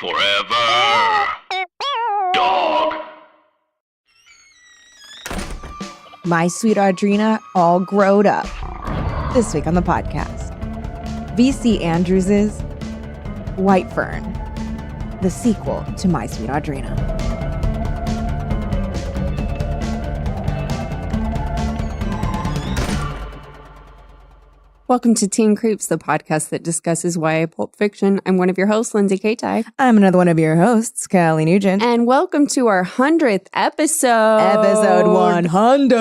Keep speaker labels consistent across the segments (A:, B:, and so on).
A: Forever. Dog.
B: My Sweet Audrina all growed up. This week on the podcast, V.C. Andrews's Whitefern, the sequel to My Sweet Audrina.
C: Welcome to Teen Creeps, the podcast that discusses YA pulp fiction. I'm one of your hosts, Lindsay Katai.
B: I'm another one of your hosts, Callie Nugent.
C: And welcome to our 100th episode.
B: Episode 100.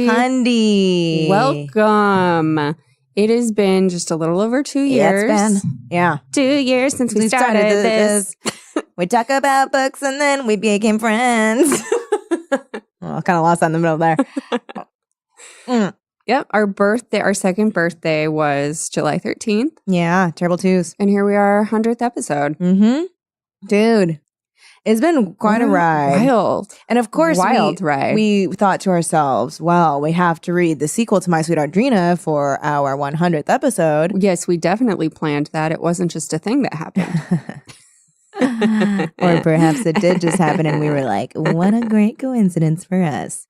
B: 100.
C: Welcome. It has been just a little over 2 years.
B: Yeah, it's been. Yeah.
C: 2 years since we started this.
B: We talk about books and then we became friends. Well, kind of lost that in the middle there.
C: Yep, our second birthday was July 13th.
B: Yeah, terrible twos.
C: And here we are, our 100th episode.
B: Mm-hmm. Dude, it's been quite a ride.
C: Wild.
B: And of course,
C: ride.
B: We thought to ourselves, well, we have to read the sequel to My Sweet Audrina for our 100th episode.
C: Yes, we definitely planned that. It wasn't just a thing that happened.
B: Or perhaps it did just happen and we were like, what a great coincidence for us.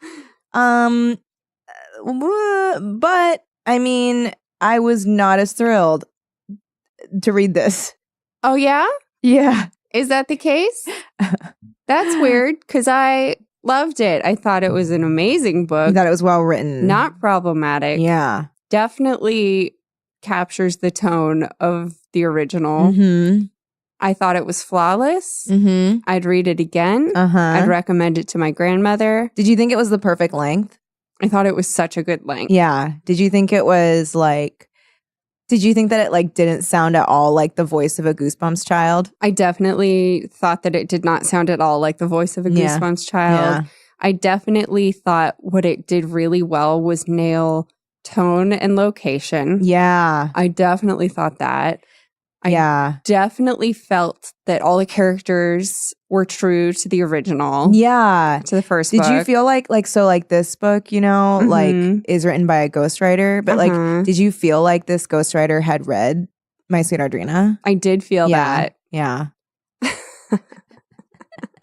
B: But I mean, I was not as thrilled to read this.
C: Oh, yeah?
B: Yeah.
C: Is that the case? That's weird because I loved it. I thought it was an amazing book.
B: I thought it was well written.
C: Not problematic.
B: Yeah.
C: Definitely captures the tone of the original.
B: Mm-hmm.
C: I thought it was flawless.
B: Mm-hmm.
C: I'd read it again.
B: Uh-huh.
C: I'd recommend it to my grandmother.
B: Did you think it was the perfect length?
C: I thought it was such a good length.
B: Yeah. Did you think it was like, did you think that it like didn't sound at all like the voice of a Goosebumps child?
C: I definitely thought that it did not sound at all like the voice of a Goosebumps child.
B: Yeah.
C: I definitely thought what it did really well was nail tone and location.
B: Yeah.
C: I definitely thought that. I definitely felt that all the characters were true to the original.
B: Yeah.
C: To the first book.
B: Did you feel like this book, you know, like is written by a ghostwriter, but like, did you feel like this ghostwriter had read My Sweet Audrina?
C: I did feel that.
B: Yeah.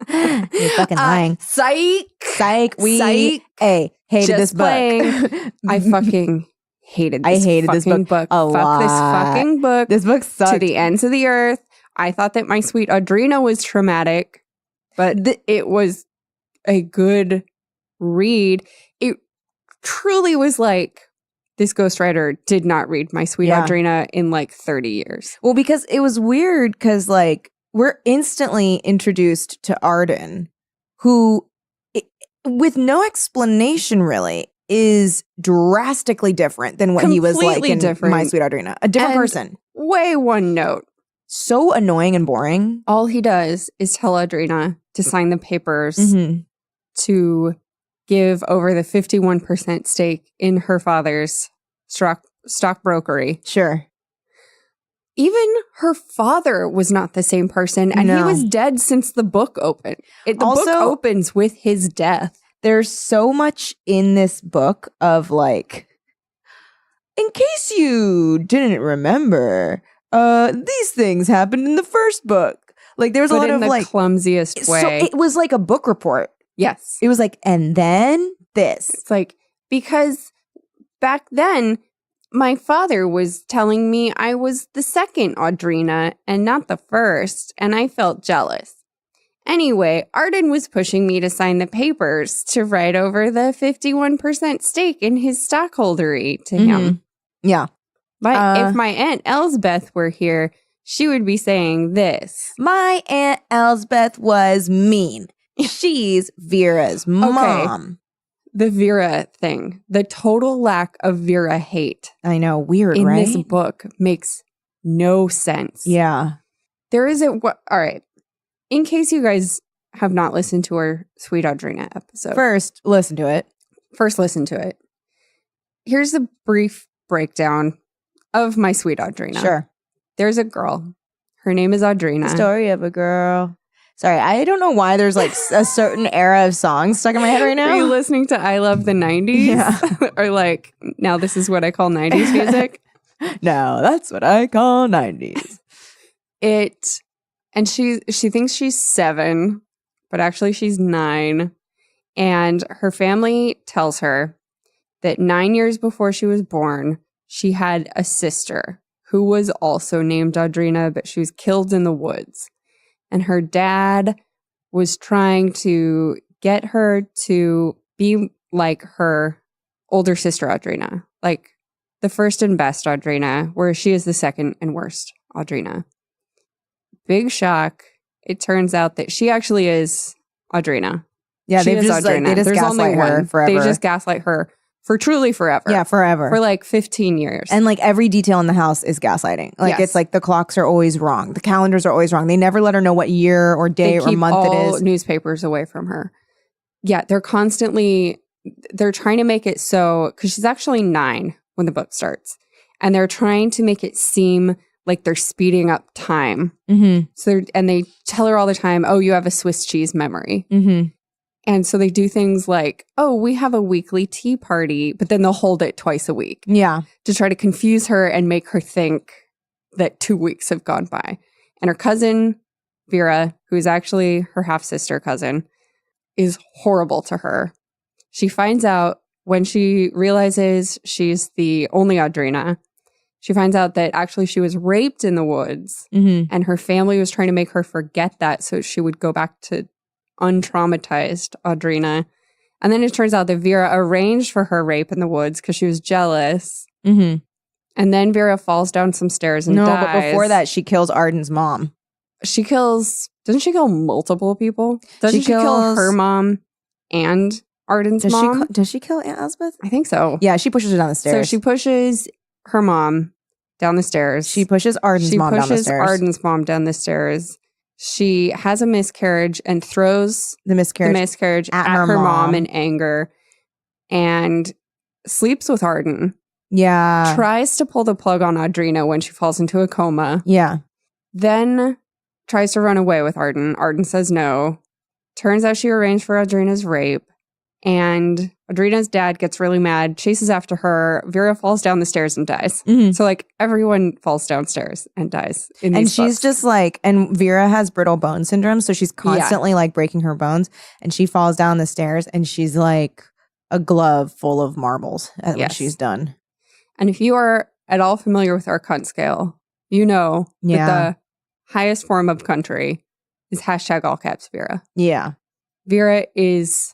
B: You're fucking lying.
C: Psych.
B: We hated this book.
C: I fucking hated this
B: this book a lot.
C: Fuck this fucking book.
B: This book sucked.
C: To the ends of the earth. I thought that My Sweet Audrina was traumatic, but it was a good read. It truly was like this ghostwriter did not read My Sweet Audrina in like 30 years.
B: Well, because it was weird because like we're instantly introduced to Arden, who with no explanation really is drastically different than what he was like in My Sweet Audrina. A different person.
C: Way one note.
B: So annoying and boring.
C: All he does is tell Audrina to sign the papers to give over the 51% stake in her father's stockbrokery.
B: Sure.
C: Even her father was not the same person, and he was dead since the book opened. The book opens with his death.
B: There's so much in this book of like, in case you didn't remember, these things happened in the first book. Like there was a lot of like
C: clumsiest way.
B: So it was like a book report.
C: Yes.
B: It was like, and then this.
C: It's like, because back then, my father was telling me I was the second Audrina and not the first, and I felt jealous. Anyway, Arden was pushing me to sign the papers to write over the 51% stake in his stockholdery to him.
B: Yeah.
C: But if my Aunt Elsbeth were here, she would be saying this.
B: My Aunt Elsbeth was mean. She's Vera's mom.
C: The Vera thing. The total lack of Vera hate.
B: I know. Weird,
C: in
B: right?
C: this book makes no sense.
B: Yeah.
C: There isn't what. All right. In case you guys have not listened to our Sweet Audrina episode.
B: First, listen to it.
C: Here's a brief breakdown of My Sweet Audrina.
B: Sure.
C: There's a girl. Her name is Audrina.
B: The story of a girl. Sorry, I don't know why there's like a certain era of songs stuck in my head right now.
C: Are you listening to I Love the 90s?
B: Yeah.
C: Or like, now this is what I call 90s music?
B: No, that's what I call 90s.
C: And she thinks she's 7, but actually she's 9. And her family tells her that 9 years before she was born, she had a sister who was also named Audrina, but she was killed in the woods. And her dad was trying to get her to be like her older sister, Audrina, like the first and best Audrina, where she is the second and worst Audrina. Big shock. It turns out that she actually is Audrina.
B: Yeah,
C: She
B: they've
C: is
B: just like,
C: Audrina.
B: they just
C: There's only
B: gaslight her
C: one.
B: forever.
C: They just gaslight her for truly forever.
B: Yeah, forever.
C: For like 15 years.
B: And like every detail in the house is gaslighting. Like
C: Yes.
B: it's like the clocks are always wrong. The calendars are always wrong. They never let her know what year or day
C: they
B: or
C: keep
B: month
C: all
B: it is.
C: newspapers away from her. Yeah, they're trying to make it so, because she's actually 9 when the book starts. And they're trying to make it seem like they're speeding up time.
B: Mm-hmm.
C: And they tell her all the time, oh, you have a Swiss cheese memory.
B: Mm-hmm.
C: And so they do things like, oh, we have a weekly tea party, but then they'll hold it twice a week
B: Yeah.
C: to try to confuse her and make her think that 2 weeks have gone by. And her cousin, Vera, who is actually her half-sister cousin, is horrible to her. She finds out when she realizes she's the only Audrina, she finds out that actually she was raped in the woods,
B: Mm-hmm.
C: and her family was trying to make her forget that so she would go back to untraumatized Audrina. And then it turns out that Vera arranged for her rape in the woods because she was jealous.
B: Mm-hmm.
C: And then Vera falls down some stairs and dies.
B: But before that, she kills Arden's mom.
C: Doesn't she kill multiple people? Doesn't she kill
B: kills-
C: her mom and Arden's mom?
B: Does she kill Aunt Elspeth?
C: I think so.
B: Yeah, she pushes her down the stairs.
C: So she pushes her mom down the stairs.
B: She pushes Arden's mom down the stairs.
C: Arden's mom down the stairs. She has a miscarriage and throws
B: the miscarriage,
C: at her mom in anger and sleeps with Arden.
B: Yeah.
C: Tries to pull the plug on Audrina when she falls into a coma.
B: Yeah.
C: Then tries to run away with Arden. Arden says no. Turns out she arranged for Audrina's rape. And Audrina's dad gets really mad, chases after her. Vera falls down the stairs and dies.
B: Mm-hmm.
C: So, like, everyone falls downstairs and dies in these
B: And she's
C: books.
B: just like, and Vera has brittle bone syndrome. So she's constantly like breaking her bones. And she falls down the stairs and she's like a glove full of marbles when
C: Yes.
B: she's done.
C: And if you are at all familiar with our cunt scale, you know
B: Yeah.
C: that the highest form of country is hashtag all caps Vera.
B: Yeah.
C: Vera is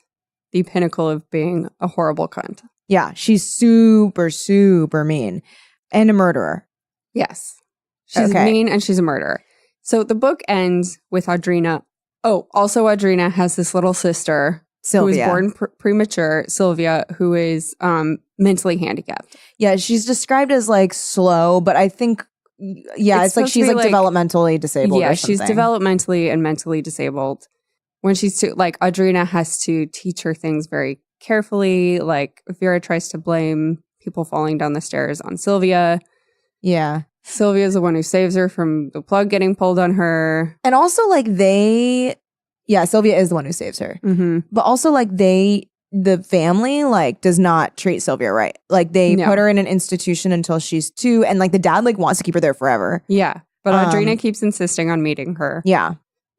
C: the pinnacle of being a horrible cunt.
B: Yeah. She's super, super mean and a murderer.
C: Yes. She's
B: Okay.
C: mean and she's a murderer. So the book ends with Audrina. Oh, also Audrina has this little sister
B: Sylvia.
C: who was born premature, Sylvia, who is mentally handicapped.
B: Yeah. She's described as like slow, but I think, yeah, it's like
C: supposed to
B: she's
C: be,
B: like developmentally disabled.
C: Yeah,
B: or
C: she's
B: something.
C: developmentally and mentally disabled. When she's like, Audrina has to teach her things very carefully. Like Vera tries to blame people falling down the stairs on Sylvia.
B: Yeah.
C: Sylvia's the one who saves her from the plug getting pulled on her.
B: And also like Sylvia is the one who saves her.
C: Mm-hmm.
B: But also like the family like does not treat Sylvia right. Like they
C: No.
B: put her in an institution until she's 2 and like the dad like wants to keep her there forever.
C: Yeah, but
B: Um,
C: Audrina keeps insisting on meeting her.
B: Yeah.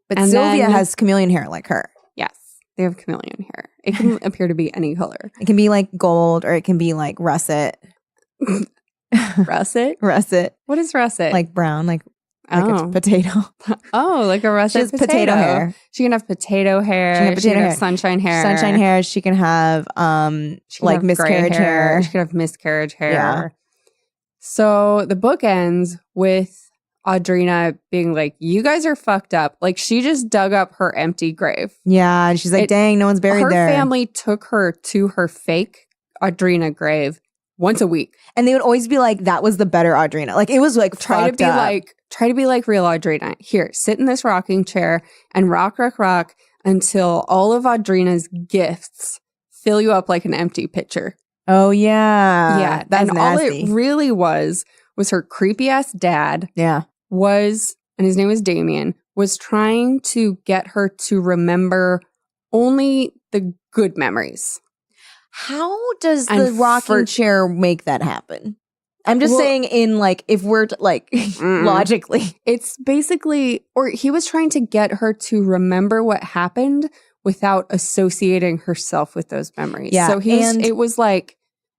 B: But
C: And
B: Sylvia
C: then-
B: has chameleon hair like her.
C: Yes, they have chameleon hair. It can appear to be any color.
B: It can be like gold or it can be like russet.
C: Russet?
B: Russet.
C: What is russet?
B: Like brown, like a
C: oh.
B: potato.
C: Like a
B: She
C: russet
B: has potato hair.
C: She can have potato hair.
B: She can have potato hair.
C: Sunshine hair.
B: Sunshine hair. She can have
C: She can
B: like
C: have gray
B: miscarriage hair.
C: She can have miscarriage hair.
B: Yeah.
C: So the book ends with Audrina being like, you guys are fucked up. Like she just dug up her empty grave.
B: Yeah. And she's like, dang, no one's buried
C: Her
B: there.
C: family took her to her fake Audrina grave once a week.
B: And they would always be like, that was the better Audrina. Like it was like
C: Try to be like real Audrina. Here, sit in this rocking chair and rock until all of Audrina's gifts fill you up like an empty pitcher.
B: Oh yeah.
C: Yeah.
B: That's
C: and
B: nasty.
C: all it really was her creepy ass dad
B: Yeah.
C: and his name was Damien, was trying to get her to remember only the good memories.
B: How does
C: And
B: the rocking chair make that happen? I'm just
C: Well-
B: saying in like, if we're like logically.
C: It's basically, or he was trying to get her to remember what happened without associating herself with those memories.
B: Yeah,
C: So it was like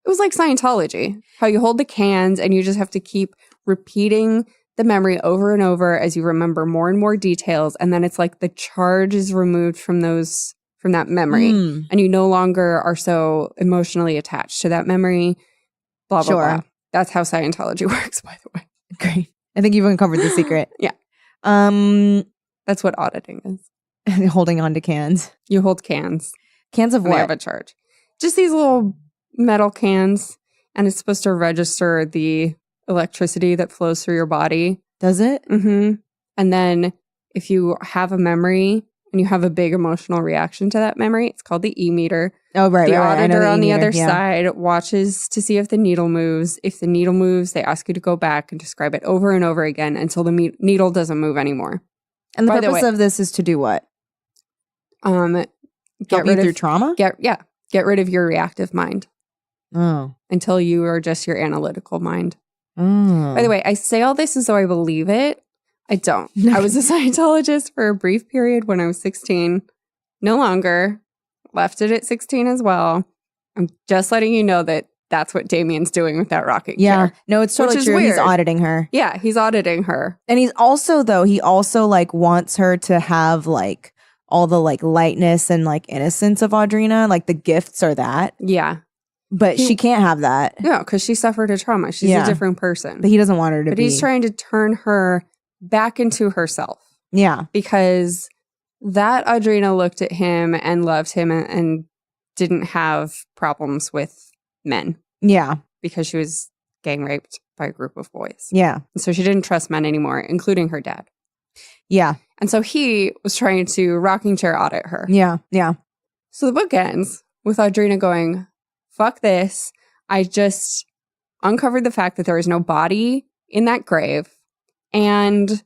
C: Scientology, how you hold the cans and you just have to keep repeating the memory over and over as you remember more and more details. And then it's like the charge is removed from that memory. And you no longer are so emotionally attached to that memory. Blah, blah,
B: Sure.
C: blah. That's how Scientology works, by the way.
B: Great. I think you've uncovered the secret.
C: Yeah. That's what auditing is.
B: Holding on to cans.
C: You hold cans.
B: Cans of
C: And they have
B: what?
C: a charge. Just these little metal cans. And it's supposed to register the electricity that flows through your body.
B: Does it?
C: Mm-hmm. And then if you have a memory and you have a big emotional reaction to that memory, it's called the e-meter.
B: Oh, right.
C: The
B: right,
C: auditor on the
B: e-meter,
C: other side watches to see if the needle moves. If the needle moves, they ask you to go back and describe it over and over again until the needle doesn't move anymore.
B: And the
C: By the
B: purpose
C: way-
B: of this is to do what?
C: Get
B: Help you
C: rid
B: through
C: of
B: trauma?
C: get rid of your reactive mind
B: Oh.
C: until you are just your analytical mind.
B: Oh.
C: By the way, I say all this as though I believe it. I don't. I was a Scientologist for a brief period when I was 16. No longer. Left it at 16 as well. I'm just letting you know that that's what Damien's doing with that rocking
B: Yeah.
C: chair.
B: No, it's totally
C: Which is
B: true. He's
C: weird.
B: auditing her.
C: Yeah, he's auditing her.
B: And he also like wants her to have like all the like lightness and like innocence of Audrina. Like the gifts are that.
C: Yeah.
B: But she can't have that.
C: No, because she suffered a trauma. She's
B: Yeah.
C: a different person.
B: But he doesn't want her to
C: But
B: be.
C: he's trying to turn her back into herself
B: Yeah.
C: because that Audrina looked at him and loved him and didn't have problems with men
B: Yeah.
C: because she was gang raped by a group of boys.
B: Yeah.
C: And so she didn't trust men anymore, including her dad.
B: Yeah.
C: And so he was trying to rocking chair audit her.
B: Yeah. Yeah.
C: So the book ends with Audrina going, fuck this. I just uncovered the fact that there is no body in that grave. And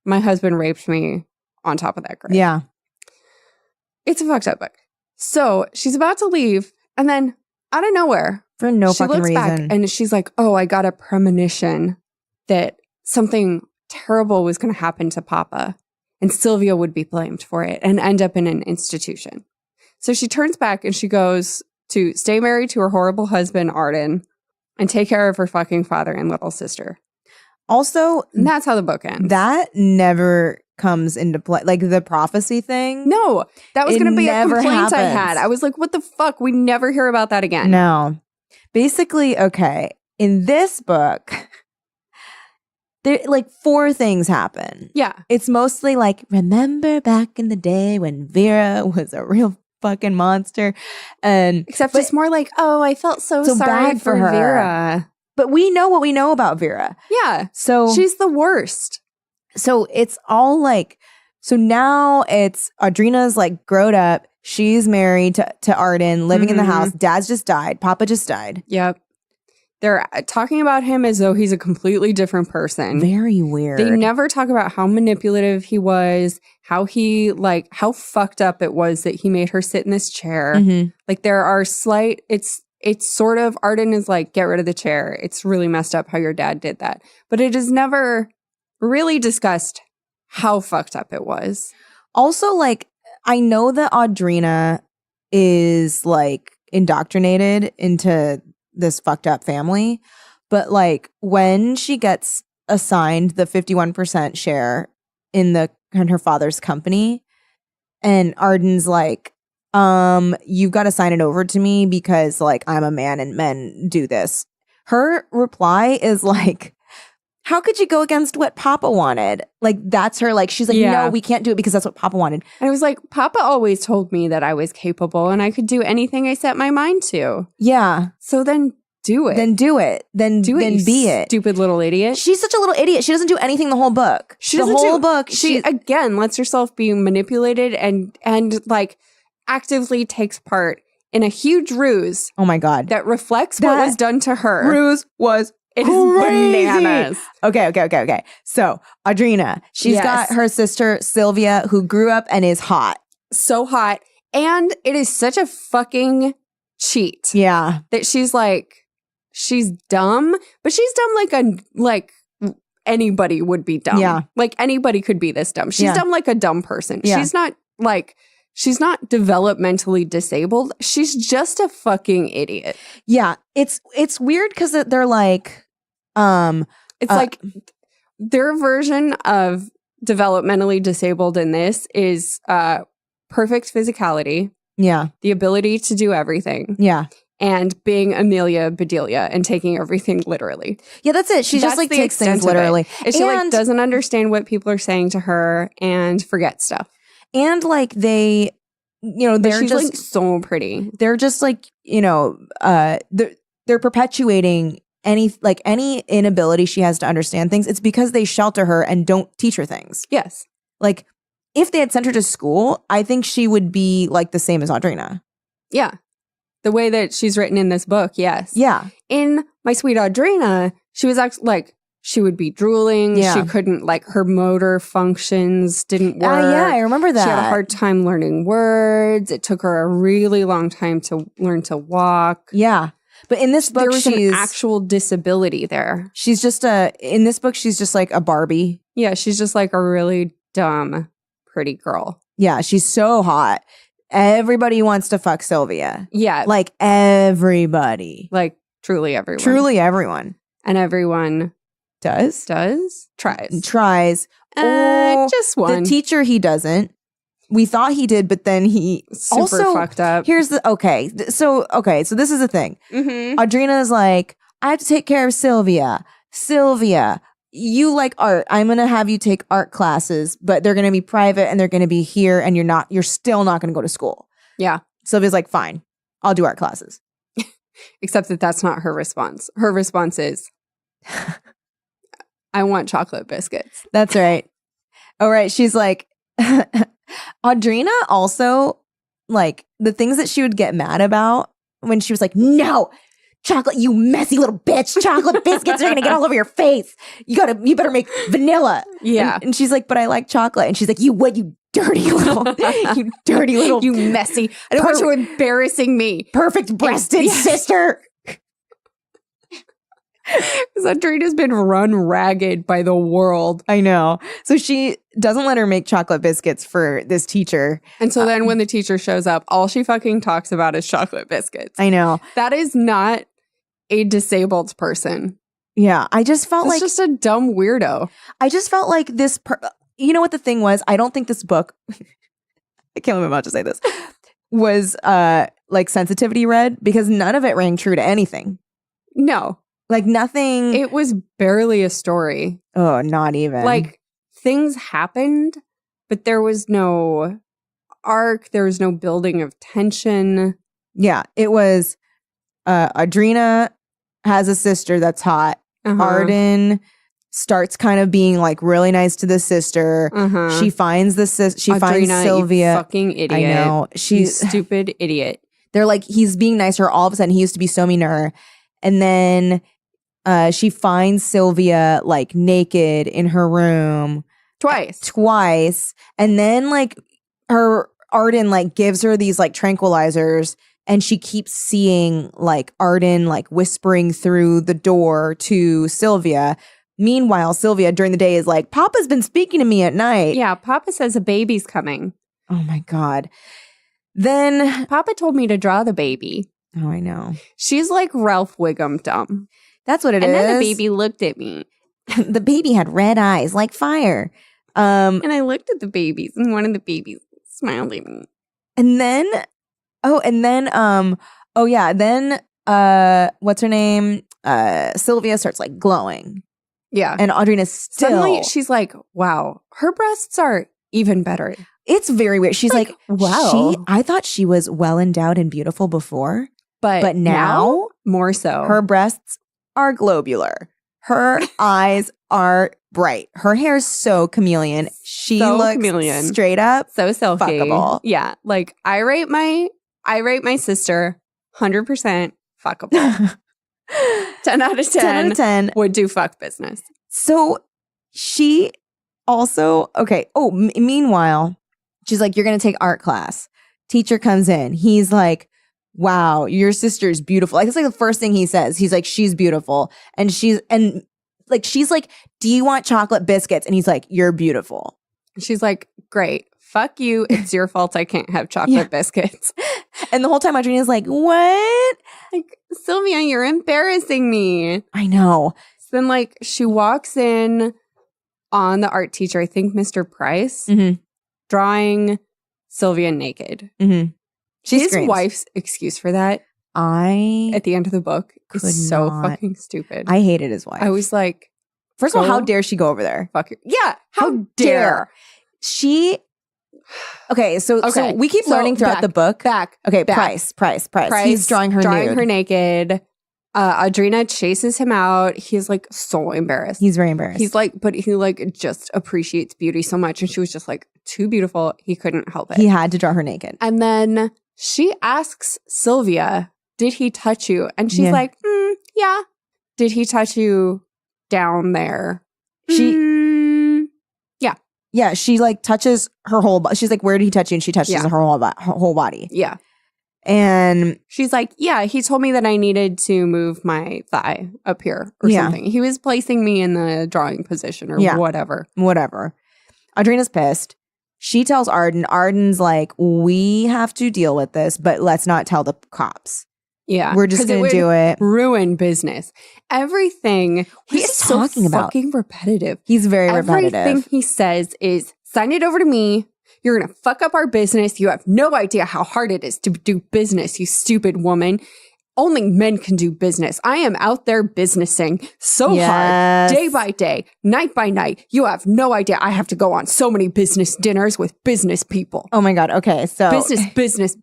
C: my husband raped me on top of that grave.
B: Yeah.
C: It's a fucked up book. So she's about to leave. And then out of nowhere,
B: For no
C: she
B: fucking
C: looks back
B: reason.
C: and she's like, oh, I got a premonition that something terrible was going to happen to Papa. And Sylvia would be blamed for it and end up in an institution. So she turns back and she goes to stay married to her horrible husband, Arden, and take care of her fucking father and little sister.
B: Also,
C: And that's how the book ends.
B: that never comes into play. Like the prophecy thing.
C: No, that was
B: It
C: going to be a
B: never
C: complaint I
B: happens.
C: had. I was like, what the fuck? We never hear about that again.
B: No. Basically, okay. In this book, there like 4 things happen.
C: Yeah.
B: It's mostly like, remember back in the day when Vera was a real fucking monster. And
C: Except
B: but-
C: it's more like, oh, I felt so
B: So
C: sorry
B: bad for her.
C: Vera.
B: but we know what we know about Vera.
C: Yeah.
B: So
C: She's the worst.
B: So it's all like, so now it's Audrina's like grown up. She's married to Arden, living in the
C: Mhm.
B: house. Dad's just died. Papa just died.
C: Yep. They're talking about him as though he's a completely different person.
B: Very weird.
C: They never talk about how manipulative he was, how he how fucked up it was that he made her sit in this chair.
B: Mhm.
C: Like there are it's sort of Arden is like, get rid of the chair. It's really messed up how your dad did that. But it is never really discussed how fucked up it was.
B: Also, like, I know that Audrina is like indoctrinated into this fucked up family, but like when she gets assigned the 51% share in her father's company, and Arden's like, you've got to sign it over to me because like I'm a man and men do this. Her reply is like, how could you go against what Papa wanted? Like, that's her, like, she's like,
C: Yeah.
B: no, we can't do it because that's what Papa wanted.
C: And I was like, Papa always told me that I was capable and I could do anything I set my mind to.
B: Yeah.
C: So then do it.
B: Then do it. Then
C: do it,
B: then
C: you
B: be it.
C: stupid little idiot.
B: She's such a little idiot. She doesn't do anything the whole book.
C: She
B: the
C: doesn't
B: whole
C: do-
B: book.
C: She again lets herself be manipulated and like actively takes part in a huge ruse
B: oh my God.
C: that reflects what
B: That
C: was done to her.
B: Ruse was
C: It is
B: crazy.
C: bananas.
B: Okay. So Audrina, she's
C: Yes.
B: got her sister Sylvia, who grew up and is hot.
C: So hot. And it is such a fucking cheat
B: Yeah.
C: that she's like, she's dumb, but she's dumb like anybody would be dumb.
B: Yeah.
C: Like anybody could be this dumb. She's dumb like a dumb person.
B: Yeah.
C: She's not developmentally disabled. She's just a fucking idiot.
B: Yeah. It's weird because they're like,
C: It's like their version of developmentally disabled in this is perfect physicality, the ability to do everything, and being Amelia Bedelia and taking everything literally.
B: Yeah, that's it. She just like takes things literally.
C: And she like doesn't understand what people are saying to her and forgets stuff.
B: And like they, they're
C: she's
B: just
C: like so pretty.
B: They're just like, they're perpetuating any inability she has to understand things. It's because they shelter her and don't teach her things.
C: Yes.
B: Like if they had sent her to school, I think she would be like the same as Audrina.
C: Yeah. The way that she's written in this book, yes.
B: Yeah.
C: In My Sweet Audrina, she was actually like, she would be drooling.
B: Yeah.
C: She couldn't, like, her motor functions didn't work.
B: Yeah, I remember that.
C: She had a hard time learning words. It took her a really long time to learn to walk.
B: Yeah. But in this book,
C: there was an actual disability there.
B: She's just in this book, she's just like a Barbie.
C: Yeah, she's just like a really dumb, pretty girl.
B: Yeah, she's so hot. Everybody wants to fuck Sylvia.
C: Yeah.
B: Like everybody.
C: Like truly everyone.
B: Truly everyone.
C: And everyone
B: Tries.
C: Just one.
B: The teacher, he doesn't. We thought he did, but then he
C: super
B: also
C: fucked up.
B: Here's the So this is the thing.
C: Mm-hmm.
B: Audrina is like, I have to take care of Sylvia. Sylvia, you like art. I'm gonna have you take art classes, but they're gonna be private and they're gonna be here, and you're still not gonna go to school.
C: Yeah.
B: Sylvia's like, fine, I'll do art classes.
C: Except that that's not her response. Her response is, I want chocolate biscuits.
B: That's right. All right. She's like, Audrina also, like, the things that she would get mad about when she was like, no, chocolate, you messy little bitch. Chocolate biscuits are going to get all over your face. You better make vanilla.
C: Yeah.
B: And she's like, but I like chocolate. And she's like, you dirty little,
C: you messy. I don't want you embarrassing me.
B: Perfect breasted sister.
C: Because Audrina's been run ragged by the world.
B: I know. So she doesn't let her make chocolate biscuits for this teacher.
C: And so then when the teacher shows up, all she fucking talks about is chocolate biscuits.
B: I know.
C: That is not a disabled person.
B: Yeah. I just felt
C: it's
B: like...
C: just a dumb weirdo.
B: I just felt like this... you know what the thing was? I don't think this book... I can't believe I'm about to say this. Was like sensitivity read, because none of it rang true to anything.
C: No.
B: Like nothing.
C: It was barely a story.
B: Oh, not even.
C: Like things happened, but there was no arc. There was no building of tension.
B: Yeah. It was Audrina has a sister that's hot. Arden starts kind of being like really nice to the sister. She finds Audrina, finds Sylvia.
C: You fucking idiot.
B: I know.
C: She's stupid idiot.
B: They're like, he's being nice to her. All of a sudden, he used to be so mean to her. And then she finds Sylvia like naked in her room twice. And then like Arden like gives her these like tranquilizers, and she keeps seeing like Arden like whispering through the door to Sylvia. Meanwhile, Sylvia during the day is like, Papa's been speaking to me at night.
C: Yeah, Papa says a baby's coming.
B: Oh my God. Then
C: Papa told me to draw the baby.
B: Oh, I know.
C: She's like Ralph Wiggum dumb.
B: That's what it is.
C: And then the baby looked at me.
B: The baby had red eyes like fire.
C: And I looked at the babies, and one of the babies smiled at me.
B: And then, what's her name? Sylvia starts like glowing.
C: Yeah.
B: And Audrina's still.
C: Suddenly she's like, wow, her breasts are even better.
B: It's very weird. She's like,
C: wow.
B: I thought she was well endowed and beautiful before.
C: But now
B: more so. Her breasts are globular. Her eyes are bright. Her hair is so chameleon. She looks straight up
C: so silky.
B: Fuckable.
C: Yeah. Like I rate my sister 100% fuckable. 10 out of 10.
B: 10 out of 10
C: would do fuck business.
B: So she also, okay. Oh, meanwhile, she's like, you're going to take art class. Teacher comes in. He's like, wow, your sister's beautiful. Like, it's like the first thing he says. He's like, she's beautiful. And she's like, do you want chocolate biscuits? And he's like, you're beautiful.
C: She's like, great. Fuck you. It's your fault I can't have chocolate biscuits.
B: And the whole time Audrina's like, what?
C: Like, Sylvia, you're embarrassing me.
B: I know.
C: So then, like, she walks in on the art teacher, I think Mr. Price, drawing Sylvia naked.
B: Mm-hmm.
C: His wife's excuse for that at the end of the book is so fucking stupid.
B: I hated his wife.
C: I was like,
B: first of all, how dare she go over there?
C: Fuck you. Yeah, how dare
B: she? Okay, so we keep learning throughout the book. Okay, Price. He's drawing her
C: naked. Audrina chases him out. He's like so embarrassed.
B: He's very embarrassed.
C: He's like, but he like just appreciates beauty so much. And she was just like too beautiful. He couldn't help it.
B: He had to draw her naked.
C: And then she asks Sylvia, did he touch you? And she's like, yeah. Did he touch you down there?
B: Yeah, she like touches her whole body. She's like, where did he touch you? And she touches her whole body.
C: Yeah.
B: And
C: she's like, yeah, he told me that I needed to move my thigh up here or something. He was placing me in the drawing position or whatever.
B: Audrina's pissed. She tells Arden. Arden's like, we have to deal with this, but let's not tell the cops.
C: Yeah.
B: We're just going to do it.
C: Ruin business. Everything. He's talking about fucking repetitive.
B: He's very repetitive.
C: Everything he says is, sign it over to me. You're going to fuck up our business. You have no idea how hard it is to do business, you stupid woman. Only men can do business. I am out there businessing so hard, day by day, night by night. You have no idea. I have to go on so many business dinners with business people.
B: Oh my God. Okay. So
C: business.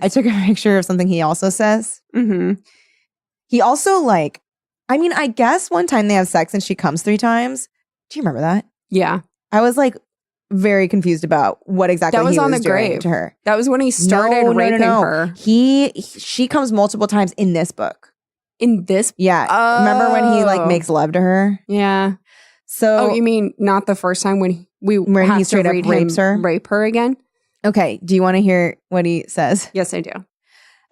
B: I took a picture of something he also says. Mm-hmm. He also I guess one time they have sex and she comes 3 times. Do you remember that?
C: Yeah.
B: I was like very confused about what exactly
C: that was
B: he
C: on
B: was
C: the
B: doing
C: grave
B: to her.
C: That was when he started raping her.
B: She comes multiple times in this book.
C: In this?
B: Yeah. Remember when he makes love to her?
C: Yeah.
B: So
C: you mean not the first time when
B: he straight up
C: rape her again?
B: Okay. Do you want to hear what he says?
C: Yes, I do.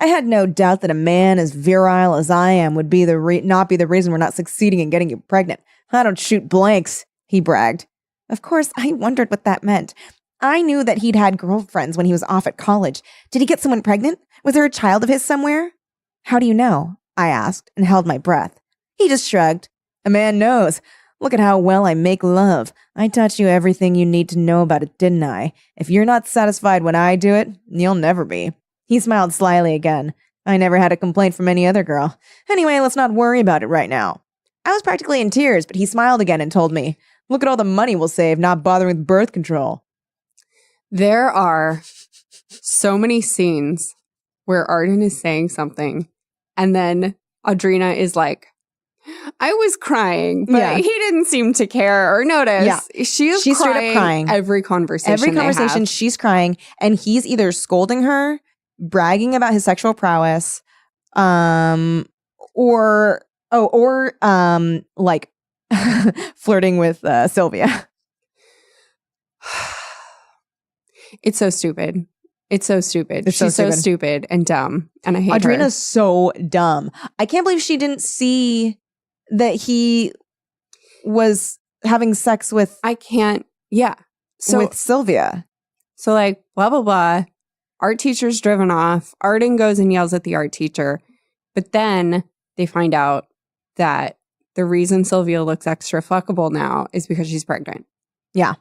B: I had no doubt that a man as virile as I am would be not be the reason we're not succeeding in getting you pregnant. I don't shoot blanks, he bragged. Of course, I wondered what that meant. I knew that he'd had girlfriends when he was off at college. Did he get someone pregnant? Was there a child of his somewhere? How do you know? I asked and held my breath. He just shrugged. A man knows. Look at how well I make love. I taught you everything you need to know about it, didn't I? If you're not satisfied when I do it, you'll never be. He smiled slyly again. I never had a complaint from any other girl. Anyway, let's not worry about it right now. I was practically in tears, but he smiled again and told me, look at all the money we'll save not bothering with birth control.
C: There are so many scenes where Arden is saying something and then Audrina is like, I was crying, but he didn't seem to care or notice. Yeah. She's straight up crying. Every conversation
B: she's crying, and he's either scolding her, bragging about his sexual prowess, or flirting with Sylvia.
C: It's so stupid. She's so stupid and dumb. And I hate her.
B: Audrina's so dumb. I can't believe she didn't see that he was having sex with with Sylvia.
C: So like blah blah blah. Art teacher's driven off. Arden goes and yells at the art teacher. But then they find out that the reason Sylvia looks extra fuckable now is because she's pregnant.
B: Yeah.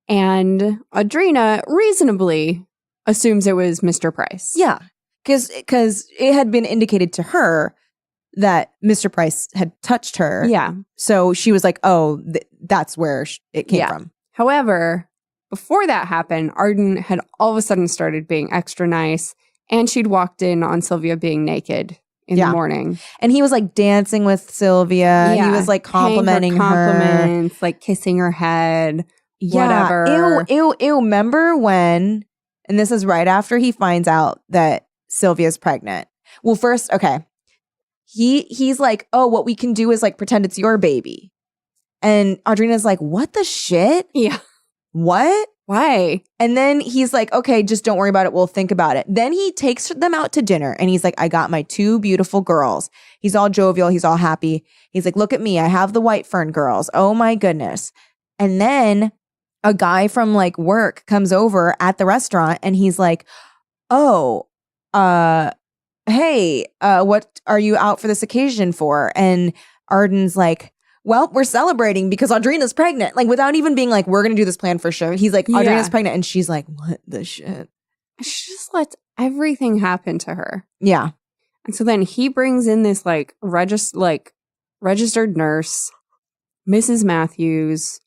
C: And Audrina reasonably assumes it was Mr. Price.
B: Yeah. Because it had been indicated to her that Mr. Price had touched her.
C: Yeah.
B: So she was like, oh, that's where it came from.
C: However, before that happened, Arden had all of a sudden started being extra nice. And she'd walked in on Sylvia being naked in the morning.
B: And he was like dancing with Sylvia. Yeah. He was like complimenting her.
C: Like kissing her head. Whatever.
B: Ew. Remember when, and this is right after he finds out that Sylvia's pregnant. Well, first, okay. He's like, oh, what we can do is like pretend it's your baby. And Audrina's like, what the shit?
C: Yeah.
B: What?
C: Why?
B: And then he's like, okay, just don't worry about it. We'll think about it. Then he takes them out to dinner and he's like, I got my 2 beautiful girls. He's all jovial. He's all happy. He's like, look at me. I have the Whitefern girls. Oh my goodness. And then a guy from like work comes over at the restaurant and he's like, oh, hey, what are you out for this occasion for? And Arden's like, well, we're celebrating because Audrina's pregnant. Like, without even being like, we're going to do this plan for sure. He's like, Audrina's pregnant. And she's like, what the shit?
C: She just lets everything happen to her.
B: Yeah.
C: And so then he brings in this like registered nurse, Mrs. Matthews,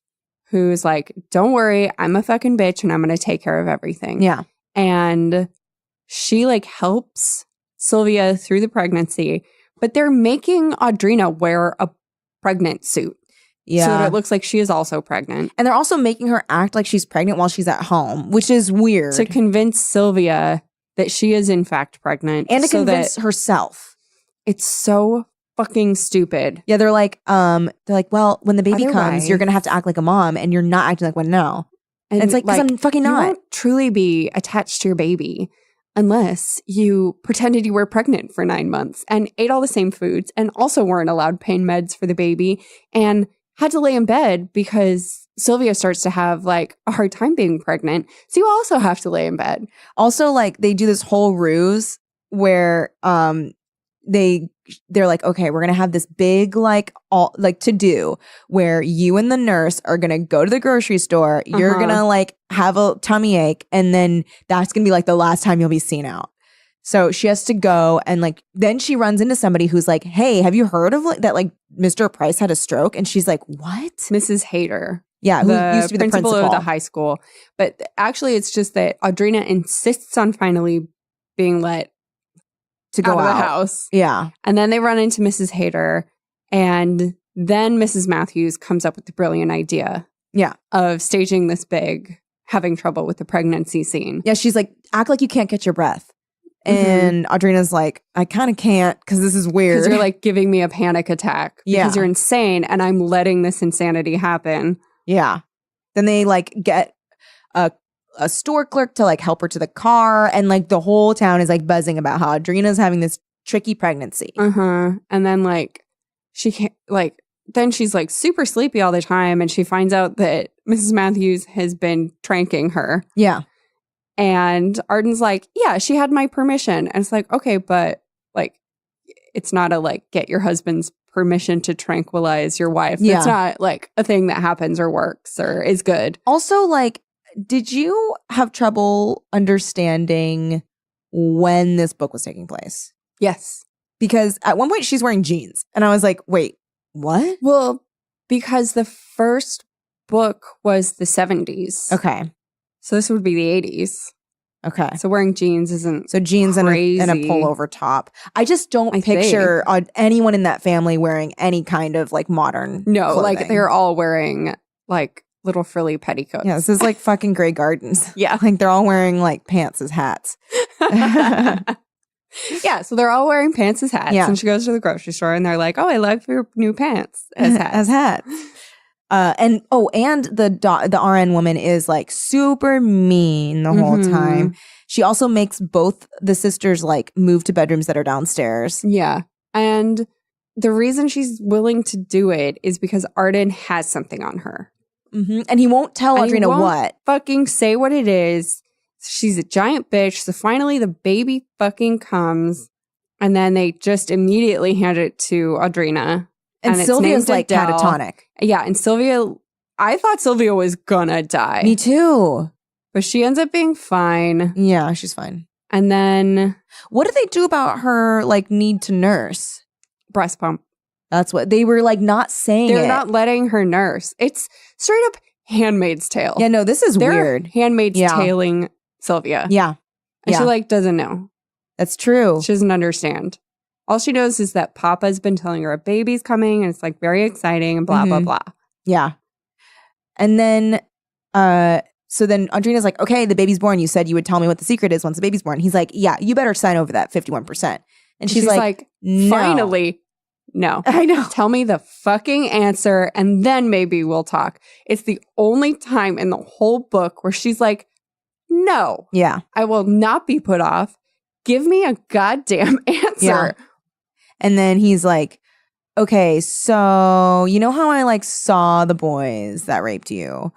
C: who's like, don't worry, I'm a fucking bitch and I'm going to take care of everything.
B: Yeah.
C: And she like helps Sylvia through the pregnancy, but they're making Audrina wear a pregnant suit.
B: Yeah.
C: So that it looks like she is also pregnant.
B: And they're also making her act like she's pregnant while she's at home, which is weird.
C: To convince Sylvia that she is in fact pregnant.
B: And to convince herself.
C: It's so fucking stupid.
B: Yeah, they're like, well, when the baby comes, you're gonna have to act like a mom and you're not acting like one now. And it's like, because I'm fucking not.
C: You won't truly be attached to your baby unless you pretended you were pregnant for 9 months and ate all the same foods and also weren't allowed pain meds for the baby and had to lay in bed because Sylvia starts to have like a hard time being pregnant. So you also have to lay in bed.
B: Also, like they do this whole ruse where they're like, okay, we're gonna have this big to do where you and the nurse are gonna go to the grocery store. You're gonna like have a tummy ache, and then that's gonna be like the last time you'll be seen out. So she has to go, and like then she runs into somebody who's like, hey, have you heard of like that like Mr. Price had a stroke? And she's like, what?
C: Mrs. Hayter.
B: Yeah, who used to be the principal
C: of the high school. But actually it's just that Audrina insists on finally being let
B: to go
C: out of
B: out.
C: the house.
B: Yeah.
C: And then they run into Mrs. Hayter, and then Mrs. Matthews comes up with the brilliant idea of staging this big, having trouble with the pregnancy scene.
B: Yeah, she's like, act like you can't catch your breath. And Audrina's like, I kind of can't because this is weird.
C: Because you're like giving me a panic attack.
B: Yeah.
C: Because you're insane and I'm letting this insanity happen.
B: Yeah. Then they like get a store clerk to like help her to the car, and like the whole town is like buzzing about how Audrina's having this tricky pregnancy.
C: And then like she can't like then she's like super sleepy all the time, and she finds out that Mrs. Matthews has been tranking her.
B: Yeah.
C: And Arden's like, yeah, she had my permission. And it's like, okay, but like it's not a like get your husband's permission to tranquilize your wife.
B: Yeah.
C: It's not like a thing that happens or works or is good.
B: Also, like, did you have trouble understanding when this book was taking place?
C: Yes.
B: Because at one point she's wearing jeans. And I was like, wait, what?
C: Well, because the first book was the 70s.
B: Okay.
C: So this would be the 80s.
B: Okay.
C: So wearing jeans isn't
B: so jeans and a pullover top. I just don't picture anyone in that family wearing any kind of like modern clothing.
C: Like they're all wearing like little frilly petticoats.
B: Yeah, this is like fucking Grey Gardens.
C: Yeah.
B: Like they're all wearing like pants as hats.
C: Yeah, so they're all wearing pants as hats.
B: Yeah.
C: And she goes to the grocery store and they're like, oh, I love your new pants as hats.
B: As hats. And the RN woman is like super mean the whole time. She also makes both the sisters like move to bedrooms that are downstairs.
C: Yeah. And the reason she's willing to do it is because Arden has something on her.
B: And he won't tell Audrina what.
C: Fucking say what it is. She's a giant bitch. So finally the baby fucking comes, and then they just immediately hand it to Audrina.
B: And Sylvia's like catatonic.
C: Yeah, and I thought Sylvia was gonna die.
B: Me too.
C: But she ends up being fine.
B: Yeah, she's fine.
C: And then
B: what did they do about her like need to nurse?
C: Breast pump.
B: That's what they were like not saying.
C: They're not letting her nurse. It's straight up Handmaid's Tale.
B: Yeah, no, this is weird.
C: Handmaid's tailing Sylvia.
B: Yeah.
C: And she like doesn't know.
B: That's true.
C: She doesn't understand. All she knows is that Papa's been telling her a baby's coming and it's like very exciting and blah, blah, blah.
B: Yeah. And then, so then Audrina's like, okay, the baby's born. You said you would tell me what the secret is once the baby's born. He's like, yeah, you better sign over that 51%. And she's like, no.
C: finally, No.
B: I know.
C: Tell me the fucking answer and then maybe we'll talk. It's the only time in the whole book where she's like, no,
B: Yeah.
C: I will not be put off. Give me a goddamn answer.
B: Yeah. And then he's like, okay, so you know how I like saw the boys that raped you?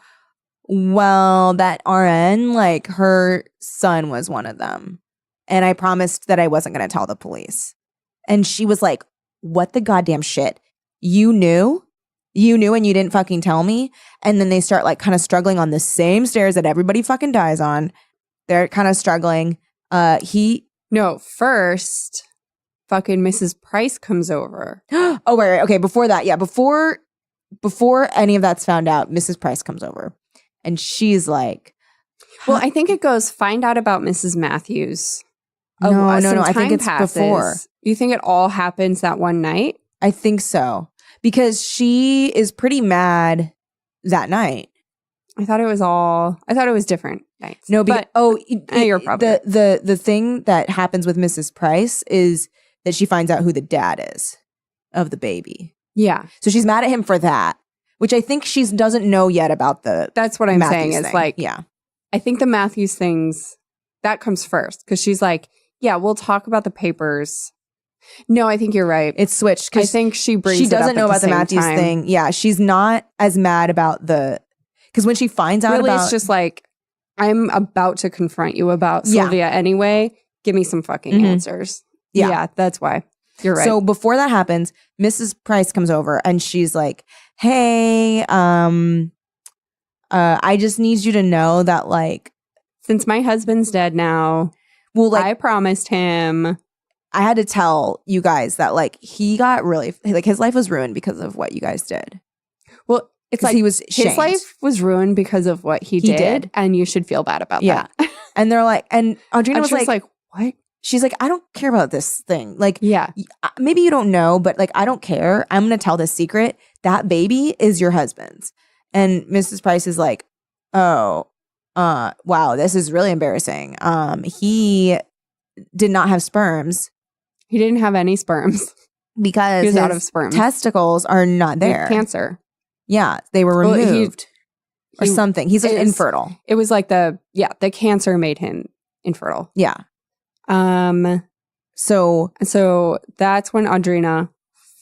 B: Well, that RN, like her son was one of them. And I promised that I wasn't going to tell the police. And she was like, what the goddamn shit? You knew? You knew and you didn't fucking tell me? And then they start like kind of struggling on the same stairs that everybody fucking dies on. They're kind of struggling.
C: No, first, fucking Mrs. Price comes over.
B: Oh, right. Okay, before that. Yeah, before any of that's found out, Mrs. Price comes over. And she's like,
C: well, I think it goes find out about Mrs. Matthews.
B: No. I think
C: Time
B: it's
C: passes.
B: before.
C: You think it all happens that one night?
B: I think so. Because she is pretty mad that night.
C: I thought it was different nights.
B: No,
C: but you're probably right.
B: the thing that happens with Mrs. Price is that she finds out who the dad is of the baby.
C: Yeah.
B: So she's mad at him for that, which I think she doesn't know yet about the
C: That's what I'm
B: Matthews
C: saying.
B: thing.
C: Is like,
B: yeah.
C: I think the Matthews things, that comes first. Because she's like, yeah, we'll talk about the papers. No, I think you're right.
B: It's switched.
C: I think she brings
B: she
C: it up
B: doesn't know
C: at
B: about the Matthews
C: time.
B: thing. Yeah, she's not as mad about because when she finds out
C: really,
B: about,
C: it's just like, I'm about to confront you about
B: Yeah.
C: Sylvia anyway. Give me some fucking answers.
B: Yeah.
C: That's why. You're right.
B: So before that happens, Mrs. Price comes over and she's like, hey, I just need you to know that like,
C: since my husband's dead now,
B: well, like
C: I promised him.
B: I had to tell you guys that like he got really like his life was ruined because of what you guys did.
C: Well, it's like
B: he was shamed.
C: his life was ruined because of what he did, and you should feel bad about that.
B: And they're like, and Audrina was
C: was like, what?
B: She's like, I don't care about this thing. Like,
C: Yeah.
B: maybe you don't know, but like, I don't care. I'm going to tell this secret. That baby is your husband's. And Mrs. Price is like, oh, wow, this is really embarrassing. He did not have sperms.
C: He didn't have any sperms.
B: Because
C: he was
B: his
C: out of sperm.
B: testicles are not
C: He
B: there.
C: had cancer.
B: Yeah, they were removed or something. He's infertile.
C: It was like the cancer made him infertile.
B: Yeah. So
C: that's when Audrina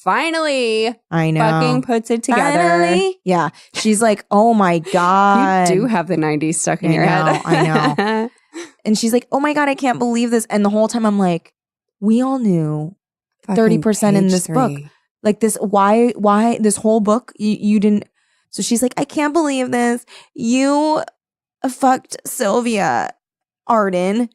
C: finally
B: I know
C: fucking puts it together.
B: Finally? Yeah. She's like, oh my God.
C: You do have the 90s stuck in your head.
B: I know. And she's like, oh my God, I can't believe this. And the whole time I'm like, we all knew 30% in this book. Like this, why this whole book, you didn't. So she's like, I can't believe this. You fucked Sylvia, Arden.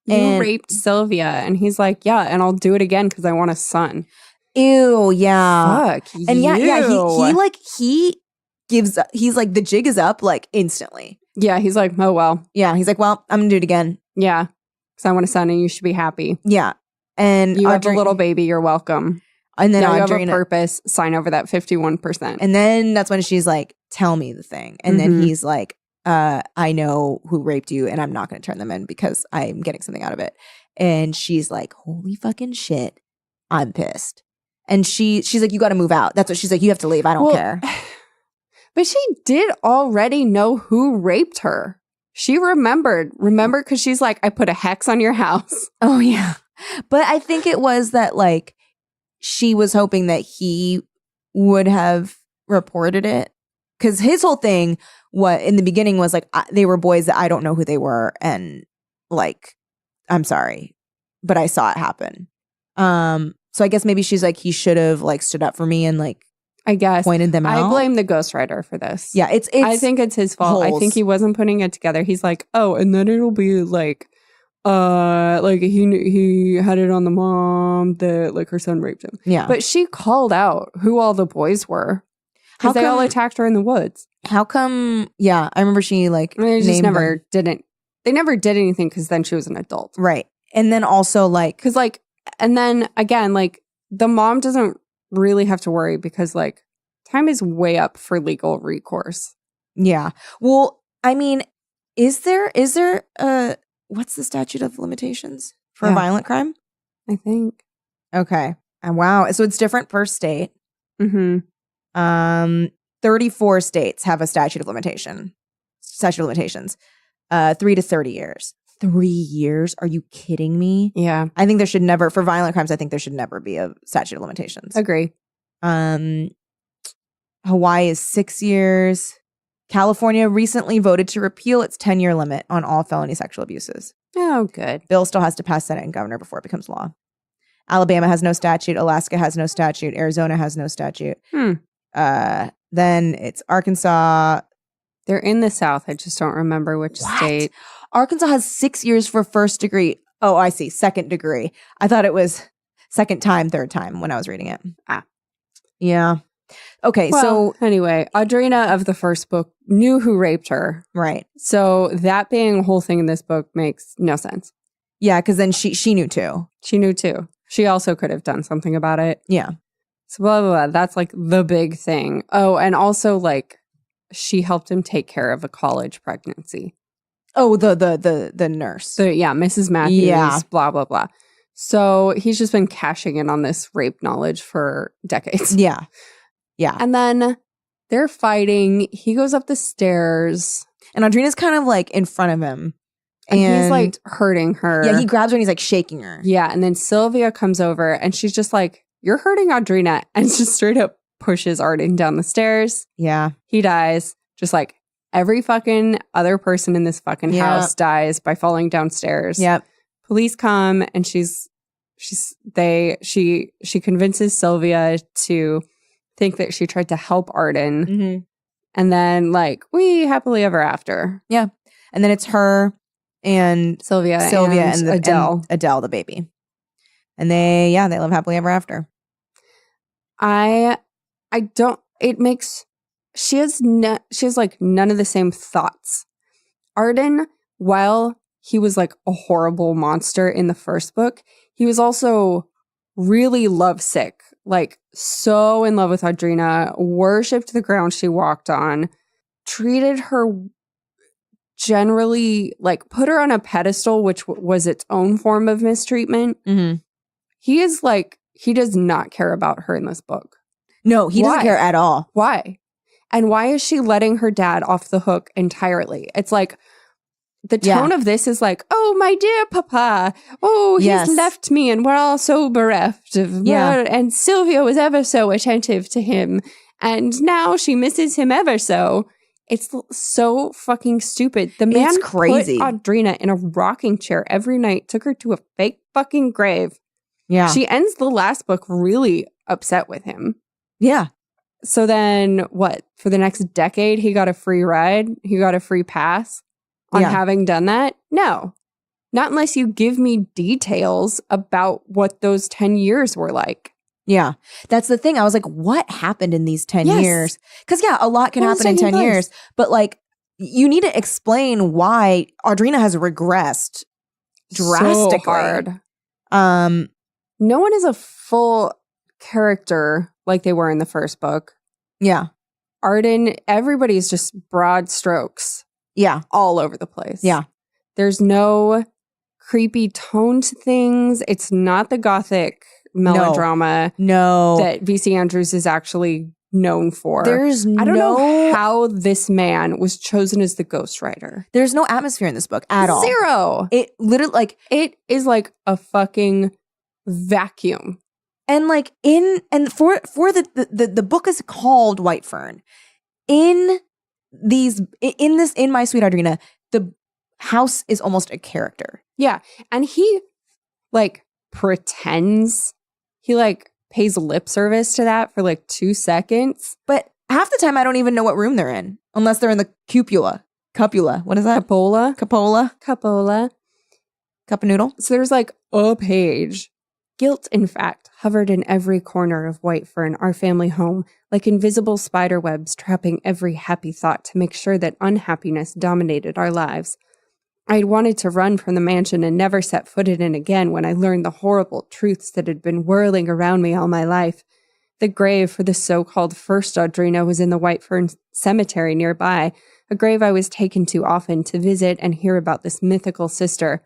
C: You raped Sylvia. And he's like, yeah, and I'll do it again because I want a son.
B: Ew, yeah.
C: Fuck
B: and
C: you.
B: he gives up. He's like, the jig is up like instantly.
C: Yeah, he's like, oh, well.
B: Yeah, he's like, well, I'm going to do it again.
C: Yeah, because I want a son and you should be happy.
B: Yeah. And
C: you have a little baby, you're welcome.
B: And then
C: now you
B: Audrina,
C: have a purpose, sign over that 51%.
B: And then that's when she's like, tell me the thing. And then he's like, I know who raped you and I'm not going to turn them in because I'm getting something out of it. And she's like, holy fucking shit, I'm pissed. And she's like, you got to move out. That's what she's like, you have to leave. I don't care.
C: But she did already know who raped her. She remembered because she's like, I put a hex on your house.
B: Oh, yeah. But I think it was that like she was hoping that he would have reported it. Because his whole thing in the beginning was like, they were boys that I don't know who they were. And like, I'm sorry, but I saw it happen. So I guess maybe she's like, he should have like stood up for me and like,
C: I guess
B: pointed them out.
C: I blame the ghostwriter for this.
B: Yeah, it's
C: I think it's his fault.
B: holes.
C: I think he wasn't putting it together. He's like, oh, and then it'll be like he had it on the mom that like her son raped him.
B: Yeah,
C: but she called out who all the boys were because they all attacked her in the woods.
B: How come? Yeah, I remember she like
C: they just
B: named
C: never
B: them.
C: didn't. They never did anything because then she was an adult,
B: right? And then also like
C: because like, and then again like the mom doesn't really have to worry because like time is way up for legal recourse.
B: Yeah. Well, I mean, is there what's the statute of limitations for a violent crime?
C: I think.
B: Okay. And wow. So it's different per state.
C: Mm-hmm.
B: 34 states have a statute of limitations. 3 to 30 years. 3 years? Are you kidding me?
C: Yeah.
B: I think there should never, for violent crimes, I think there should never be a statute of limitations.
C: Agree.
B: Hawaii is 6 years. California recently voted to repeal its 10-year limit on all felony sexual abuses.
C: Oh, good.
B: Bill still has to pass Senate and governor before it becomes law. Alabama has no statute. Alaska has no statute. Arizona has no statute. Then it's Arkansas.
C: They're in the South. I just don't remember which state.
B: Arkansas has 6 years for first degree. Oh, I see. Second degree. I thought it was second time, third time when I was reading it. Yeah. Okay,
C: Well,
B: so
C: anyway, Audrina of the first book knew who raped her.
B: right.
C: So that being a whole thing in this book makes no sense.
B: Yeah, because then she knew too.
C: She knew too. She also could have done something about it.
B: Yeah.
C: So blah, blah, blah. That's like the big thing. Oh, and also like she helped him take care of a college pregnancy.
B: Oh, the nurse.
C: So yeah, Mrs. Matthews,
B: Yeah.
C: blah, blah, blah. So he's just been cashing in on this rape knowledge for decades.
B: Yeah. Yeah.
C: And then they're fighting. He goes up the stairs.
B: And Audrina's kind of like in front of him.
C: And he's like hurting her.
B: Yeah, he grabs her and he's like shaking her.
C: Yeah. And then Sylvia comes over and she's just like, "You're hurting Audrina." And just straight up pushes Arden down the stairs.
B: Yeah.
C: He dies. Just like every fucking other person in this fucking house dies by falling downstairs.
B: Yep.
C: Police come and she convinces Sylvia to think that she tried to help Arden.
B: Mm-hmm.
C: And then like we happily ever after.
B: Yeah. And then it's her and
C: Sylvia
B: and
C: Adele.
B: And Adele, the baby. And they live happily ever after.
C: She has like none of the same thoughts. Arden, while he was like a horrible monster in the first book, he was also really lovesick, like so in love with Audrina, worshipped the ground she walked on, treated her generally, like put her on a pedestal, which was its own form of mistreatment.
B: Mm-hmm.
C: He does not care about her in this book.
B: No, he doesn't care at all.
C: Why? And why is she letting her dad off the hook entirely? It's like the tone of this is like, "Oh, my dear papa. Oh, he's left me and we're all so bereft of and Sylvia was ever so attentive to him. And now she misses him ever so." It's so fucking stupid. The man
B: crazy.
C: put Audrina in a rocking chair every night, took her to a fake fucking grave.
B: Yeah.
C: She ends the last book really upset with him.
B: Yeah.
C: So then what? For the next decade, he got a free ride? He got a free pass on having done that? No. Not unless you give me details about what those 10 years were like.
B: Yeah. That's the thing. I was like, what happened in these 10 years? Because a lot can happen in 10 years. But like, you need to explain why Audrina has regressed drastically.
C: So hard. No one is a full character like they were in the first book.
B: Yeah.
C: Arden, everybody's just broad strokes.
B: Yeah.
C: All over the place.
B: Yeah.
C: There's no creepy tone to things. It's not the gothic melodrama that V.C. Andrews is actually known for.
B: I don't
C: know how this man was chosen as the ghostwriter.
B: There's no atmosphere in this book at all.
C: Zero.
B: It literally like
C: it is like a fucking vacuum.
B: And like for the book is called Whitefern. In My Sweet Audrina, the house is almost a character.
C: Yeah. And he like pretends, he like pays lip service to that for like 2 seconds.
B: But half the time I don't even know what room they're in. Unless they're in the cupula. What is that? Cupola. Cup of noodle.
C: So there's like a page. Guilt, in fact, hovered in every corner of Whitefern, our family home, like invisible spider webs trapping every happy thought to make sure that unhappiness dominated our lives. I had wanted to run from the mansion and never set foot in it again when I learned the horrible truths that had been whirling around me all my life. The grave for the so-called first Audrina was in the Whitefern cemetery nearby, a grave I was taken to often to visit and hear about this mythical sister.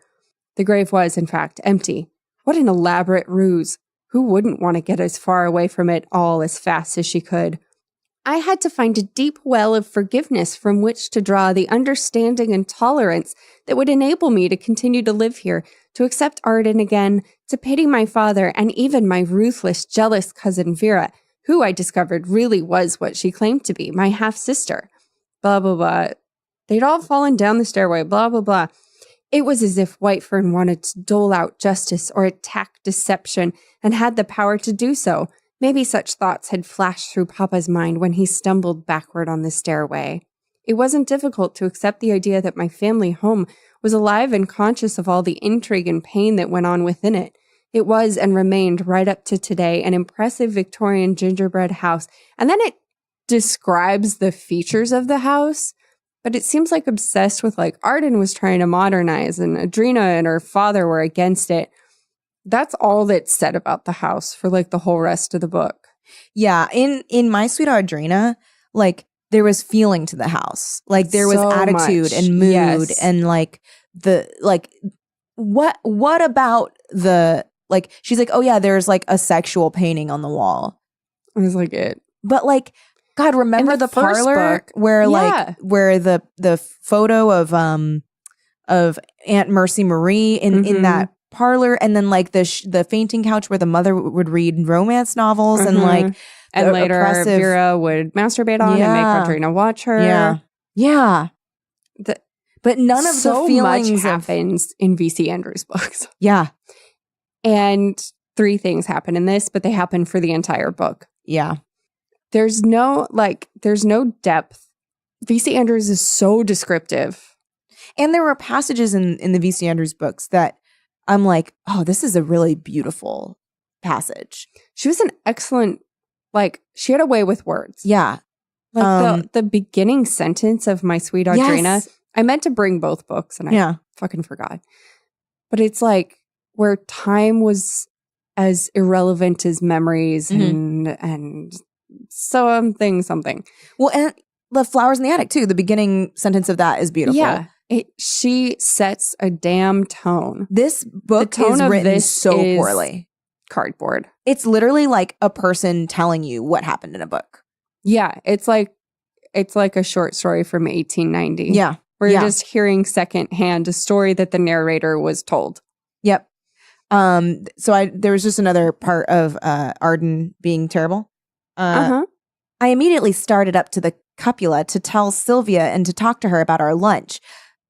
C: The grave was, in fact, empty. What an elaborate ruse. Who wouldn't want to get as far away from it all as fast as she could? I had to find a deep well of forgiveness from which to draw the understanding and tolerance that would enable me to continue to live here, to accept Arden again, to pity my father and even my ruthless, jealous cousin Vera, who I discovered really was what she claimed to be, my half-sister. Blah, blah, blah. They'd all fallen down the stairway, blah, blah, blah. It was as if Whitefern wanted to dole out justice or attack deception and had the power to do so. Maybe such thoughts had flashed through Papa's mind when he stumbled backward on the stairway. It wasn't difficult to accept the idea that my family home was alive and conscious of all the intrigue and pain that went on within it. It was and remained right up to today an impressive Victorian gingerbread house. And then it describes the features of the house, but it seems like obsessed with like Arden was trying to modernize and Audrina and her father were against it. That's all that's said about the house for like the whole rest of the book.
B: Yeah, in My Sweet Audrina, like there was feeling to the house. Like there was
C: So
B: attitude
C: much.
B: and mood
C: Yes.
B: and like what about the like she's like, "Oh yeah, there's like a sexual painting on the wall."
C: It was like it.
B: But like God, remember
C: In the
B: the
C: first
B: parlor
C: book,
B: where
C: yeah.
B: like where the photo of Aunt Mercy Marie in
C: Mhm.
B: that parlor, and then like the fainting couch where the mother would read romance novels and like
C: And
B: the
C: later
B: oppressive-
C: Vera would masturbate on
B: Yeah.
C: and make Audrina watch her.
B: yeah.
C: The-
B: But none of
C: so
B: the feelings
C: much
B: of
C: happens in V.C. Andrews' books.
B: yeah,
C: And 3 things happen in this, but they happen for the entire book.
B: yeah,
C: There's no depth. V.C. Andrews is so descriptive.
B: and there were passages in the V.C. Andrews books that I'm like, oh, this is a really beautiful passage.
C: She was an excellent, like, she had a way with words.
B: Yeah,
C: Like the beginning sentence of My Sweet Audrina.
B: yes.
C: I meant to bring both books and I
B: Yeah,
C: fucking forgot. But it's like where time was as irrelevant as memories and something.
B: well, and the flowers in the attic too. The beginning sentence of that is beautiful.
C: Yeah. She sets a damn tone.
B: This book
C: The tone
B: is
C: of
B: written
C: this
B: so
C: is-
B: poorly.
C: Cardboard.
B: It's literally like a person telling you what happened in a book.
C: Yeah. It's like a short story from 1890.
B: Yeah.
C: Where
B: Yeah.
C: you're just hearing secondhand a story that the narrator was told.
B: Yep. So there was just another part of Arden being terrible. I immediately started up to the cupula to tell Sylvia and to talk to her about our lunch.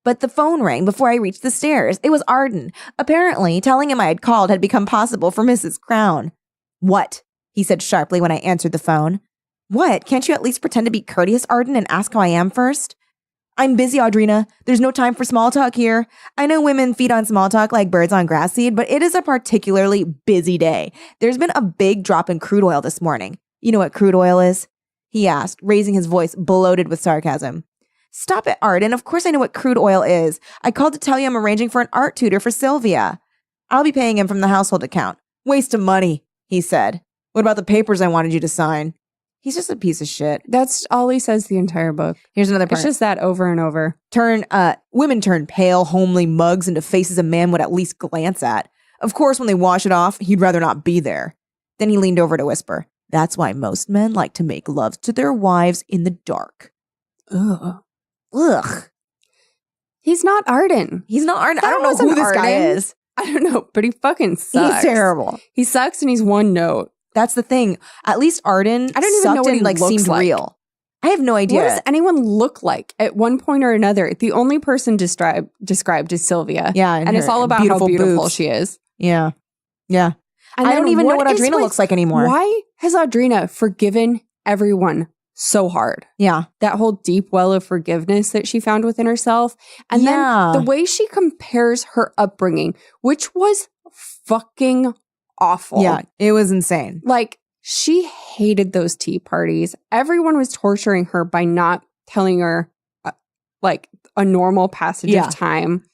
B: But the phone rang before I reached the stairs. It was Arden. Apparently, telling him I had called had become possible for Mrs. Crown. What? He said sharply when I answered the phone. What? Can't you at least pretend to be courteous, Arden, and ask how I am first? I'm busy, Audrina. There's no time for small talk here. I know women feed on small talk like birds on grass seed, but it is a particularly busy day. There's been a big drop in crude oil this morning. You know what crude oil is? He asked, raising his voice bloated with sarcasm. Stop it, Arden. Of course I know what crude oil is. I called to tell you I'm arranging for an art tutor for Sylvia. I'll be paying him from the household account. Waste of money, he said. What about the papers I wanted you to sign? He's just a piece of shit.
C: That's all he says the entire book.
B: Here's another part.
C: It's just that over and over.
B: Women turn pale, homely mugs into faces a man would at least glance at. Of course, when they wash it off, he'd rather not be there. Then he leaned over to whisper, that's why most men like to make love to their wives in the dark.
C: Ugh.
B: Ugh.
C: He's not Arden.
B: He's not Arden. I
C: That
B: don't know
C: wasn't
B: who this guy
C: Arden.
B: is.
C: I don't know, but he fucking sucks.
B: He's terrible.
C: He sucks and he's one note.
B: That's the thing. At least Arden
C: I don't even
B: sucked
C: know what
B: and
C: he
B: like
C: looks
B: seemed
C: like.
B: real. I have no idea.
C: What does anyone look like at one point or another? The only person described is Sylvia.
B: Yeah,
C: And it's all about how beautiful
B: boobs.
C: she is.
B: Yeah. Yeah.
C: And
B: I don't
C: then
B: even know what
C: is
B: Audrina
C: with-
B: looks like anymore.
C: Why has Audrina forgiven everyone so hard?
B: Yeah.
C: That whole deep well of forgiveness that she found within herself. And
B: Yeah.
C: then the way she compares her upbringing, which was fucking awful.
B: Yeah. It was insane.
C: Like, she hated those tea parties. Everyone was torturing her by not telling her, like, a normal passage
B: Yeah.
C: of time.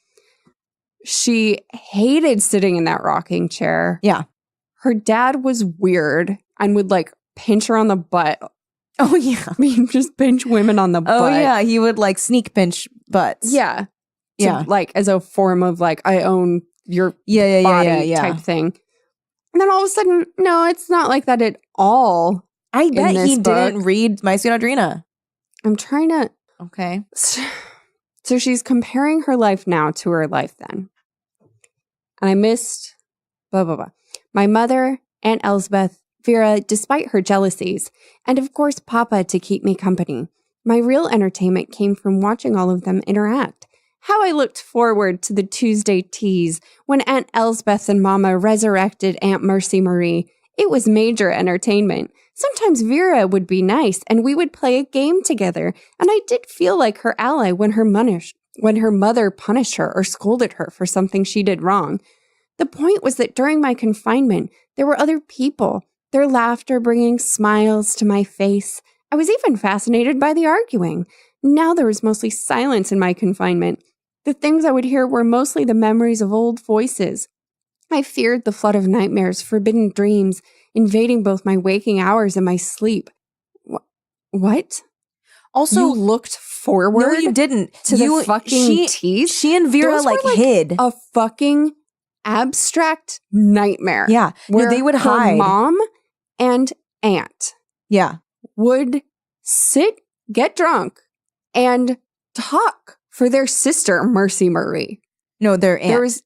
C: She hated sitting in that rocking chair.
B: Yeah.
C: Her dad was weird and would, like, pinch her on the butt.
B: Oh, yeah.
C: I mean, just pinch women on the butt.
B: Oh, yeah. He would like sneak pinch butts.
C: Yeah.
B: Yeah.
C: Like, as a form of, like, I own your
B: Yeah.
C: body type thing. And then all of a sudden, no, it's not like that at all.
B: I bet
C: this
B: he
C: book.
B: didn't read My Sweet Audrina.
C: I'm trying to...
B: Okay.
C: So she's comparing her life now to her life then. And I missed blah, blah, blah. My mother, Aunt Elsbeth, Vera, despite her jealousies, and of course Papa to keep me company. My real entertainment came from watching all of them interact. How I looked forward to the Tuesday teas when Aunt Elsbeth and Mama resurrected Aunt Mercy Marie. It was major entertainment. Sometimes Vera would be nice and we would play a game together, and I did feel like her ally when her mother punished her or scolded her for something she did wrong. The point was that during my confinement, there were other people, their laughter bringing smiles to my face. I was even fascinated by the arguing. Now there was mostly silence in my confinement. The things I would hear were mostly the memories of old voices. I feared the flood of nightmares, forbidden dreams, invading both my waking hours and my sleep. What?
B: Also,
C: You looked forward?
B: no, you didn't.
C: To the fucking teas?
B: She and Vera
C: Those were,
B: hid.
C: A fucking abstract nightmare.
B: Yeah. No,
C: Where
B: they would
C: her
B: hide.
C: mom and aunt
B: Yeah.
C: would sit, get drunk, and talk for their sister, Mercy Marie.
B: No, their aunt.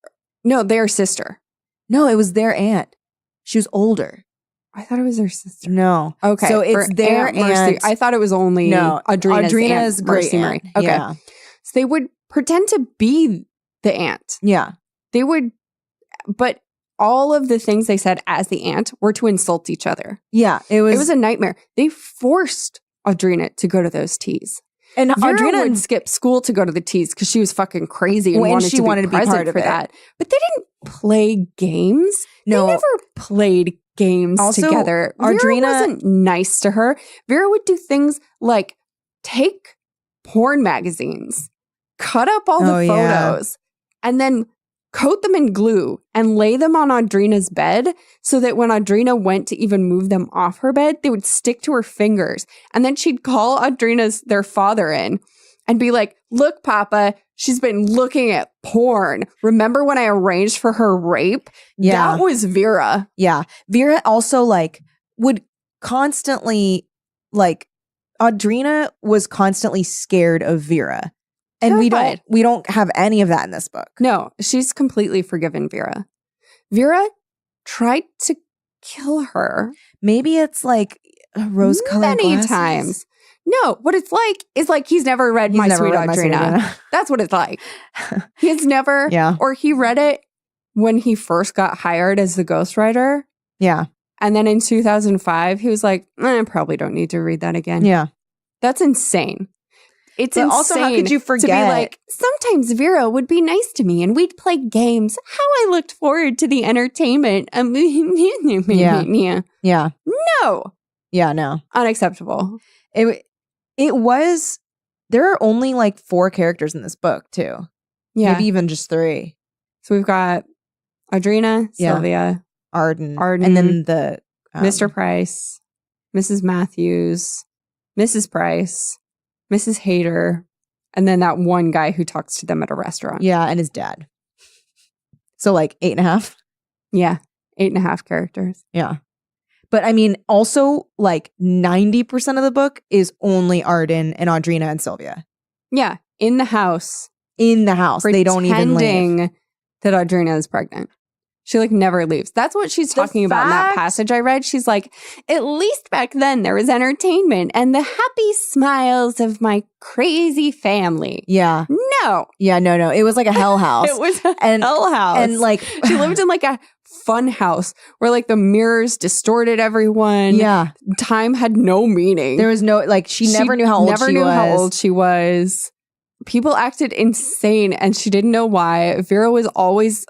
C: Their sister.
B: No, it was their aunt. She was older.
C: I thought it was their sister.
B: No.
C: Okay.
B: So it's
C: for
B: their
C: Aunt Mercy.
B: aunt.
C: I thought it was only Audrina's aunt,
B: great
C: Mercy
B: aunt.
C: Marie. Okay.
B: Yeah.
C: So they would pretend to be the aunt.
B: Yeah.
C: They would, but all of the things they said as the aunt were to insult each other.
B: Yeah. It was
C: a nightmare. They forced Audrina to go to those teas.
B: and
C: Vera
B: Audrina
C: would skip school to go to the teas because she was fucking crazy and
B: Well, and
C: wanted,
B: she
C: to
B: wanted
C: be
B: to be
C: present
B: part of
C: for
B: it.
C: that. But they didn't play games.
B: No.
C: They never played games
B: Also,
C: together. Vera
B: Audrina-
C: wasn't nice to her. Vera would do things like take porn magazines, cut up all the
B: Oh, yeah.
C: photos, and then coat them in glue and lay them on Audrina's bed so that when Audrina went to even move them off her bed, they would stick to her fingers. And then she'd call their father in and be like, look, Papa, she's been looking at porn. Remember when I arranged for her rape?
B: Yeah.
C: That was Vera.
B: Yeah. Vera also would constantly Audrina was constantly scared of Vera. And
C: Terrified.
B: we don't have any of that in this book.
C: No, she's completely forgiven Vera. Vera tried to kill her
B: Maybe it's rose-colored
C: many
B: glasses.
C: times. No, what it's like is he's never read
B: He's
C: My
B: never
C: Sweet
B: read My Sweet
C: Audrina.
B: Audrina.
C: That's what it's like. He's never,
B: Yeah.
C: or he read it when he first got hired as the ghostwriter.
B: Yeah.
C: And then in 2005, he was like, I probably don't need to read that again.
B: Yeah.
C: That's insane. It's
B: But
C: insane.
B: also, how could you
C: To
B: forget?
C: be like, sometimes Vera would be nice to me and we'd play games. How I looked forward to the entertainment.
B: Yeah. Yeah.
C: No.
B: Yeah, no.
C: Unacceptable.
B: It was there are only 4 characters in this book, too.
C: Yeah.
B: Maybe even just 3.
C: So we've got Audrina,
B: Yeah.
C: Sylvia,
B: Arden.
C: Arden,
B: And then the
C: Mr. Price, Mrs. Matthews, Mrs. Price, Mrs. Hader, and then that one guy who talks to them at a restaurant.
B: Yeah, and his dad. So 8.5.
C: Yeah. 8.5 characters.
B: Yeah. But I mean, also 90% of the book is only Arden and Audrina and Sylvia.
C: Yeah. In the house.
B: In the house. They don't even leave.
C: Pretending that Audrina is pregnant. She never leaves. That's what she's talking about in that
B: fact-
C: passage I read. She's like, at least back then there was entertainment and the happy smiles of my crazy family.
B: Yeah.
C: No.
B: Yeah, no. It was like a hell house.
C: It was a
B: And-
C: hell house.
B: and
C: she lived in a fun house where the mirrors distorted everyone.
B: yeah.
C: Time had no meaning.
B: There was no she never knew how old
C: never
B: she
C: knew
B: was.
C: how old she was. People acted insane and she didn't know why. Vera was always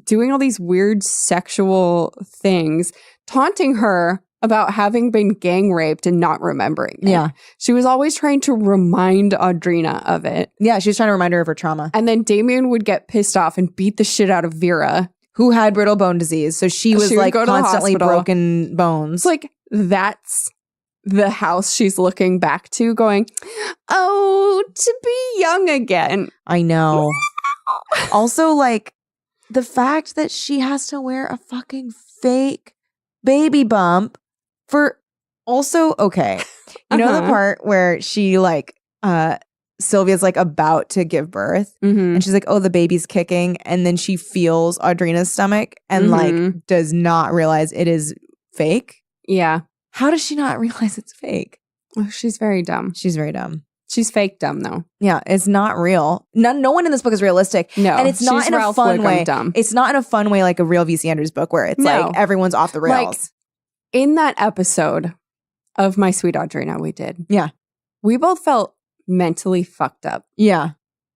C: doing all these weird sexual things, taunting her about having been gang raped and not remembering it.
B: Yeah.
C: She was always trying to remind Audrina of it.
B: Yeah, she was trying to remind her of her trauma.
C: And then Damien would get pissed off and beat the shit out of Vera.
B: Who had brittle bone disease. So she was
C: She would go to the
B: constantly
C: hospital.
B: broken bones.
C: It's that's the house she's looking back to going, oh, to be young again.
B: I know. Also, the fact that she has to wear a fucking fake baby bump for also, okay. You know the part where she like, Sylvia's like about to give birth and she's like, oh, the baby's kicking. And then she feels Audrina's stomach and like does not realize it is fake.
C: Yeah.
B: How does she not realize it's fake?
C: Oh, she's very dumb.
B: She's very dumb.
C: She's fake dumb though.
B: Yeah, it's not real. No one in this book is realistic.
C: No,
B: and it's not
C: she's
B: in a
C: Ralph
B: fun
C: Wiggum
B: way.
C: dumb.
B: It's not in a fun way like a real V.C. Andrews book where it's
C: No.
B: like everyone's off the rails.
C: Like, in that episode of My Sweet Audrina we did.
B: Yeah.
C: We both felt mentally fucked up.
B: Yeah.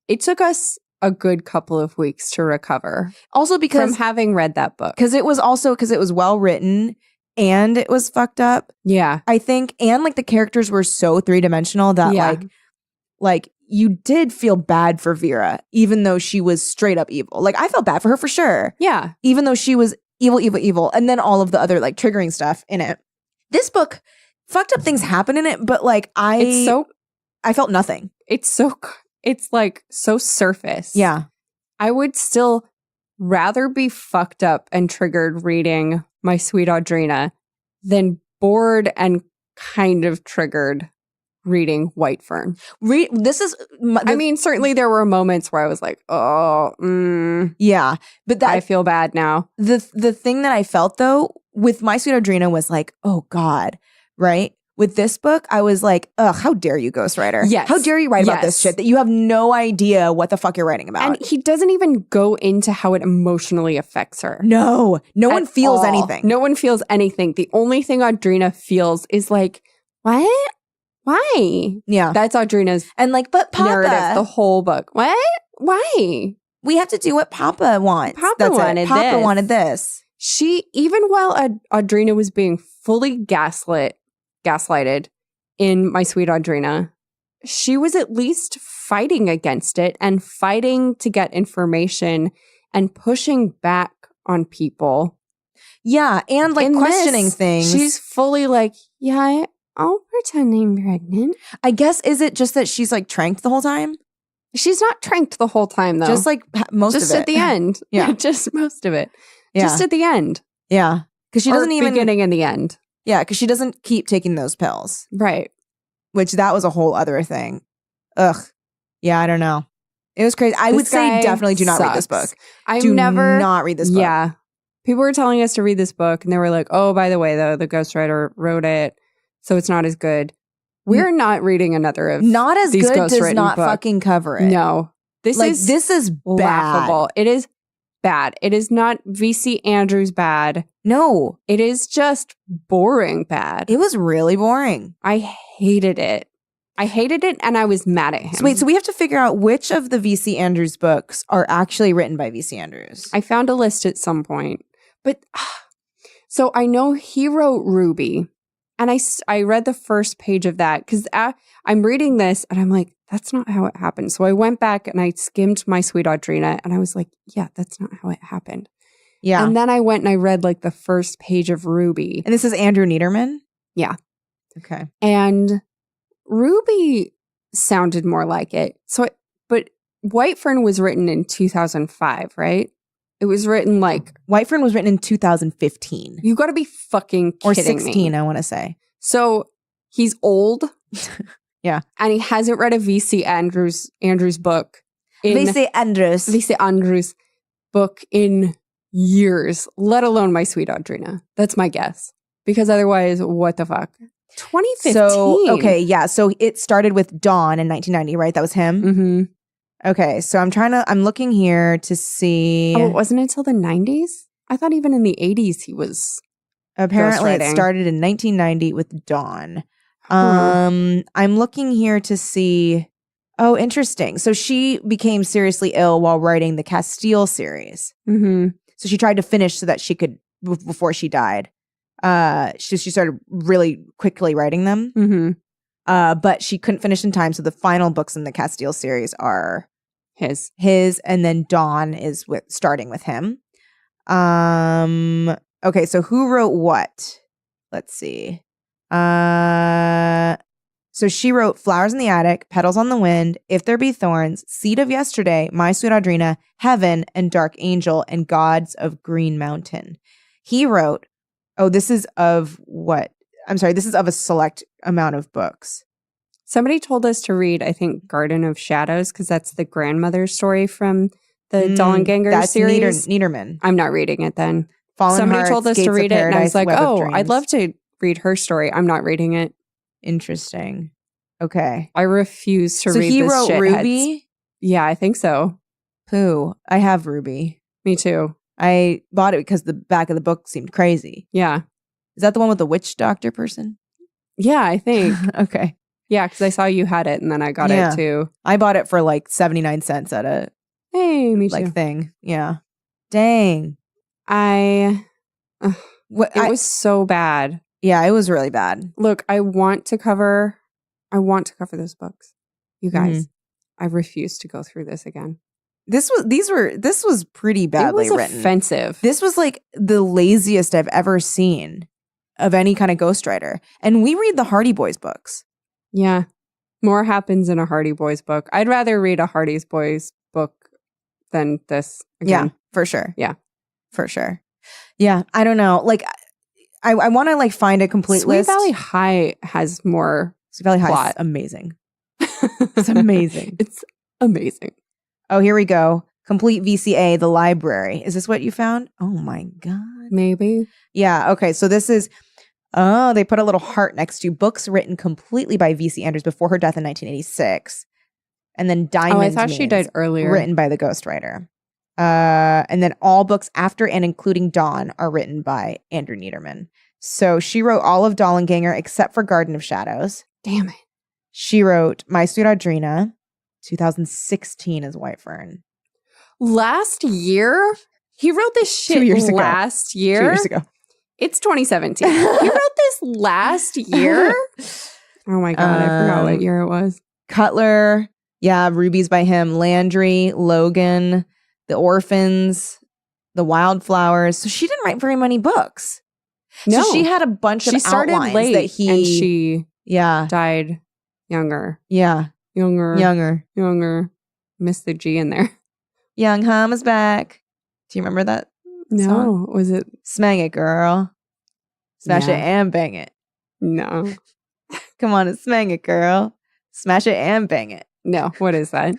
C: It took us a good couple of weeks to recover.
B: Also because
C: from having read that book.
B: Because it was well written and it was fucked up.
C: Yeah.
B: I think, and like the characters were so three-dimensional that like you did feel bad for Vera, even though she was straight up evil. Like I felt bad for her for sure.
C: Yeah.
B: Even though she was evil. And then all of the other like triggering stuff in it. This book, fucked up things happen in it, but like I felt nothing.
C: It's like so surface.
B: Yeah.
C: I would still rather be fucked up and triggered reading My Sweet Audrina than bored and kind of triggered reading Whitefern. I mean, certainly there were moments where I was like,
B: yeah, but
C: I feel bad now.
B: The thing that I felt though with My Sweet Audrina was like, oh God, right? With this book, I was like, ugh, how dare you, ghostwriter?
C: Yes.
B: How dare you write about this shit that you have no idea what the fuck you're writing about?
C: And he doesn't even go into how it emotionally affects her.
B: No one feels anything.
C: No one feels anything. The only thing Audrina feels is like, what? Why?
B: Yeah.
C: That's Audrina's
B: and like, but Papa.
C: narrative, the whole book. What? Why?
B: We have to do what Papa wants.
C: Papa wanted
B: this.
C: She, even while Audrina was being fully gaslighted in My Sweet Audrina, she was at least fighting against it and fighting to get information and pushing back on people.
B: Yeah, and like questioning things.
C: She's fully like, yeah, I'll pretend I'm pregnant.
B: I guess, is it just that she's like tranked the whole time?
C: She's not tranked the whole time though.
B: Just like most of it.
C: Just at the end.
B: Yeah.
C: Just most of it.
B: Yeah.
C: Just at the end.
B: Yeah. Because she doesn't even.
C: Beginning and the end.
B: Yeah, because she doesn't keep taking those pills.
C: Right.
B: Which that was a whole other thing. Ugh. Yeah, I don't know. It was crazy. I would say definitely do not read this book. Do not read this book.
C: Yeah. People were telling us to read this book and they were like, oh, by the way, though, the ghostwriter wrote it, so it's not as good. We're not reading another of
B: not as
C: these
B: good does not
C: books.
B: Fucking cover it.
C: No. This is
B: laughable.
C: Bad. It is bad. It is not V.C. Andrews bad.
B: No.
C: It is just boring bad.
B: It was really boring.
C: I hated it. And I was mad at him.
B: So we have to figure out which of the V.C. Andrews books are actually written by V.C. Andrews.
C: I found a list at some point. But so I know he wrote Ruby. And I read the first page of that because I'm reading this and I'm like, that's not how it happened. So I went back and I skimmed My Sweet Audrina and I was like, yeah, that's not how it happened.
B: Yeah.
C: And then I went and I read like the first page of Ruby.
B: And this is Andrew Niederman?
C: Yeah.
B: Okay.
C: And Ruby sounded more like it. But Whitefern was written in 2005, right? It was written like...
B: Whitefern was written in 2015.
C: You got to be fucking kidding me.
B: Or 16, I want to say.
C: So he's old.
B: Yeah.
C: And he hasn't read a V.C. Andrews book.
B: V.C.
C: Andrews book in years, let alone My Sweet Audrina. That's my guess. Because otherwise, what the fuck? 2015.
B: So, okay, yeah. So it started with Dawn in 1990, right? That was him?
C: Mm-hmm.
B: Okay, so I'm looking here to see.
C: Oh, it wasn't until the 90s? I thought even in the 80s he was.
B: Apparently it started in 1990 with Dawn. I'm looking here to see. Oh, interesting. So she became seriously ill while writing the Castile series.
C: Mm-hmm.
B: So she tried to finish so that she could, before she died. She started really quickly writing them.
C: Mm-hmm.
B: But she couldn't finish in time. So the final books in the Castile series are
C: his,
B: and then Dawn is starting with him. Okay, so who wrote what? Let's see. So she wrote Flowers in the Attic, Petals on the Wind, If There Be Thorns, Seed of Yesterday, My Sweet Audrina, Heaven, and Dark Angel, and Gods of Green Mountain. He wrote, this is of what? I'm sorry, this is of a select amount of books.
C: Somebody told us to read, I think, Garden of Shadows, because that's the grandmother story from the Dollenganger series.
B: That's Niederman.
C: I'm not reading it then.
B: Fallen
C: Somebody
B: Hearts,
C: told us
B: Gates
C: to
B: of
C: read it, and I
B: Paradise,
C: was like,
B: Web of
C: oh,
B: Dreams.
C: I'd love to read her story. I'm not reading it.
B: Interesting. Okay.
C: I refuse to read this
B: So he wrote
C: shitheads.
B: Ruby?
C: Yeah, I think so.
B: Pooh. I have Ruby.
C: Me too.
B: I bought it because the back of the book seemed crazy.
C: Yeah.
B: Is that the one with the witch doctor person?
C: Yeah, I think.
B: Okay.
C: Yeah, because I saw you had it, and then I got it too.
B: I bought it for like 79 cents at a
C: me too.
B: thing. Yeah. Dang.
C: It was so bad.
B: Yeah, it was really bad.
C: Look, I want to cover those books. You guys, I refuse to go through this again.
B: This was pretty badly
C: it was
B: written.
C: Offensive.
B: This was like the laziest I've ever seen of any kind of ghostwriter. And we read the Hardy Boys books.
C: Yeah. More happens in a Hardy Boys book. I'd rather read a Hardy Boys book than this again.
B: Yeah, for sure.
C: Yeah.
B: For sure. Yeah, I don't know. Like, I want to like find a complete
C: Sweet
B: list.
C: Valley High has more
B: Sweet Valley High
C: plot.
B: is amazing. It's amazing.
C: It's amazing.
B: Oh, here we go. Complete VCA, the library. Is this what you found? Oh my God.
C: Maybe.
B: Yeah. Okay. So this is, they put a little heart next to books written completely by V.C. Andrews before her death in 1986. And then Diamonds.
C: Oh, I thought she died earlier.
B: Written by the ghostwriter. And then all books after and including Dawn are written by Andrew Niederman. So she wrote all of Dollenganger except for Garden of Shadows.
C: Damn it.
B: She wrote My Sweet Audrina, 2016 as Whitefern.
C: Last year? He wrote this shit
B: 2 years ago.
C: last year?
B: 2 years ago.
C: It's 2017. He wrote this last year? Oh my God, I forgot what year it was.
B: Cutler, yeah, Rubies by him, Landry, Logan, The Orphans, The Wildflowers. So she didn't write very many books.
C: No.
B: So she had a bunch of
C: She started
B: outlines
C: late
B: that he
C: and she
B: yeah.
C: died younger.
B: Yeah.
C: Younger. Missed the G in there.
B: Young Hum is back. Do you remember that
C: No.
B: song?
C: Was it?
B: Smang it, girl. Smash
C: Yeah.
B: it and bang it.
C: No.
B: Come on and smang it, girl. Smash it and bang it.
C: No. What is that?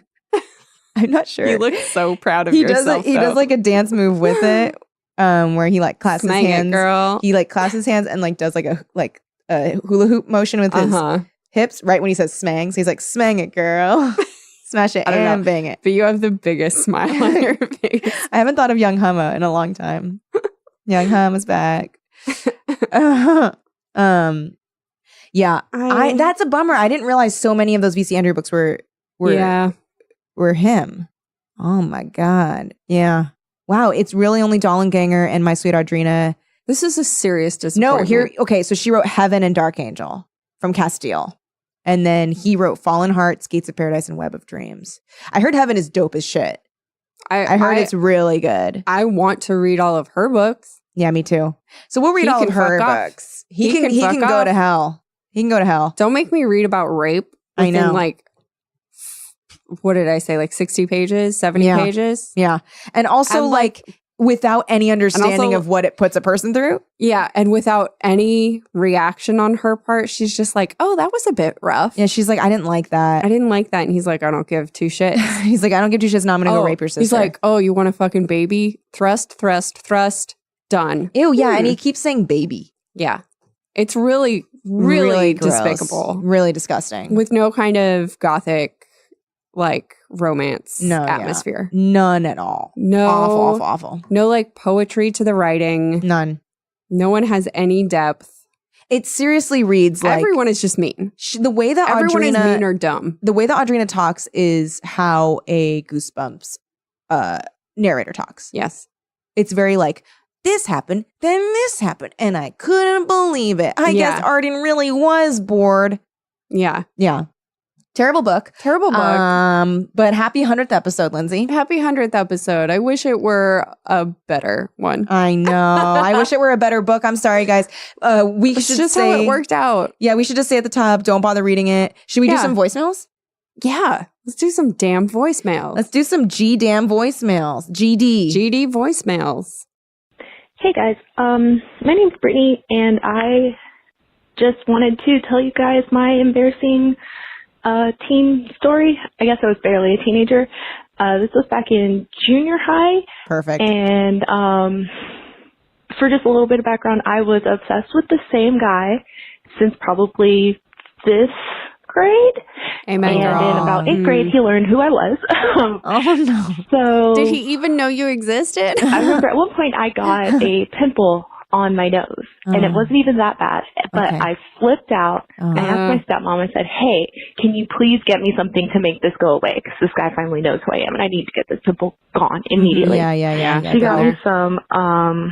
B: I'm not sure.
C: You look so proud of
B: he
C: yourself.
B: does like a dance move with it, where he like clasps his
C: Smang
B: hands.
C: it, girl.
B: He like clasps his hands and like does like a hula hoop motion with his hips right when he says smang. So he's like, smang it, girl. Smash it
C: I don't
B: and
C: know.
B: bang it.
C: But you have the biggest smile on your face.
B: I haven't thought of Young Humma in a long time. Young Hum is back. Yeah, that's a bummer. I didn't realize so many of those V.C. Andrews books were him. Oh my God. Yeah. Wow. It's really only Dollenganger and My Sweet Audrina.
C: This is a serious disappointment.
B: No, okay. So she wrote Heaven and Dark Angel from Castile. And then he wrote Fallen Hearts, Gates of Paradise, and Web of Dreams. I heard Heaven is dope as shit. I heard it's really good.
C: I want to read all of her books.
B: Yeah, me too. So we'll read all of her books. He can go to hell. He can go to hell.
C: Don't make me read about rape.
B: I know.
C: Like, what did I say? Like 60 pages, 70 pages?
B: Yeah. And also like without any understanding of what it puts a person through.
C: Yeah. And without any reaction on her part, she's just like, oh, that was a bit rough.
B: Yeah. She's like, I didn't like that.
C: I didn't like that. And he's like, I don't give two shits.
B: He's like, I don't give two shits. Now I'm going to go rape your sister.
C: He's like, oh, you want a fucking baby? Thrust. Done.
B: Ew. Yeah. And he keeps saying baby.
C: Yeah. It's really gross.
B: Despicable. Really disgusting.
C: With no kind of gothic like romance atmosphere.
B: Yeah. None at all.
C: No.
B: Awful.
C: No like poetry to the writing.
B: None.
C: No one has any depth.
B: It seriously reads like
C: everyone is just mean.
B: The way that
C: everyone is mean or dumb.
B: The way that Audrina talks is how a Goosebumps narrator talks.
C: Yes.
B: It's very like, this happened, then this happened, and I couldn't believe it. I guess Arden really was bored.
C: Yeah.
B: Yeah. Terrible book.
C: Terrible book.
B: But happy 100th episode, Lindsay.
C: Happy 100th episode. I wish it were a better one.
B: I know. I wish it were a better book. I'm sorry, guys. We
C: It's
B: should
C: just
B: say
C: how it worked out.
B: Yeah, we should just say at the top, don't bother reading it. Should we do
C: Yeah.
B: some voicemails?
C: Yeah. Let's do some damn voicemails.
B: Let's do some G-damn voicemails. GD.
C: GD voicemails.
D: Hey guys, my name's Brittany, and I just wanted to tell you guys my embarrassing teen story. I guess I was barely a teenager. This was back in junior high,
B: Perfect.
D: and for just a little bit of background, I was obsessed with the same guy since probably 5th grade.
C: Amen,
D: And
C: girl.
D: in about 8th grade, he learned who I was.
B: Oh, no.
D: So
C: Did he even know you existed?
D: I remember at one point I got a pimple on my nose, and it wasn't even that bad, but
B: Okay.
D: I flipped out. I asked my stepmom and said, hey, can you please get me something to make this go away? Because this guy finally knows who I am, and I need to get this pimple gone immediately.
B: Yeah.
D: She got me some, I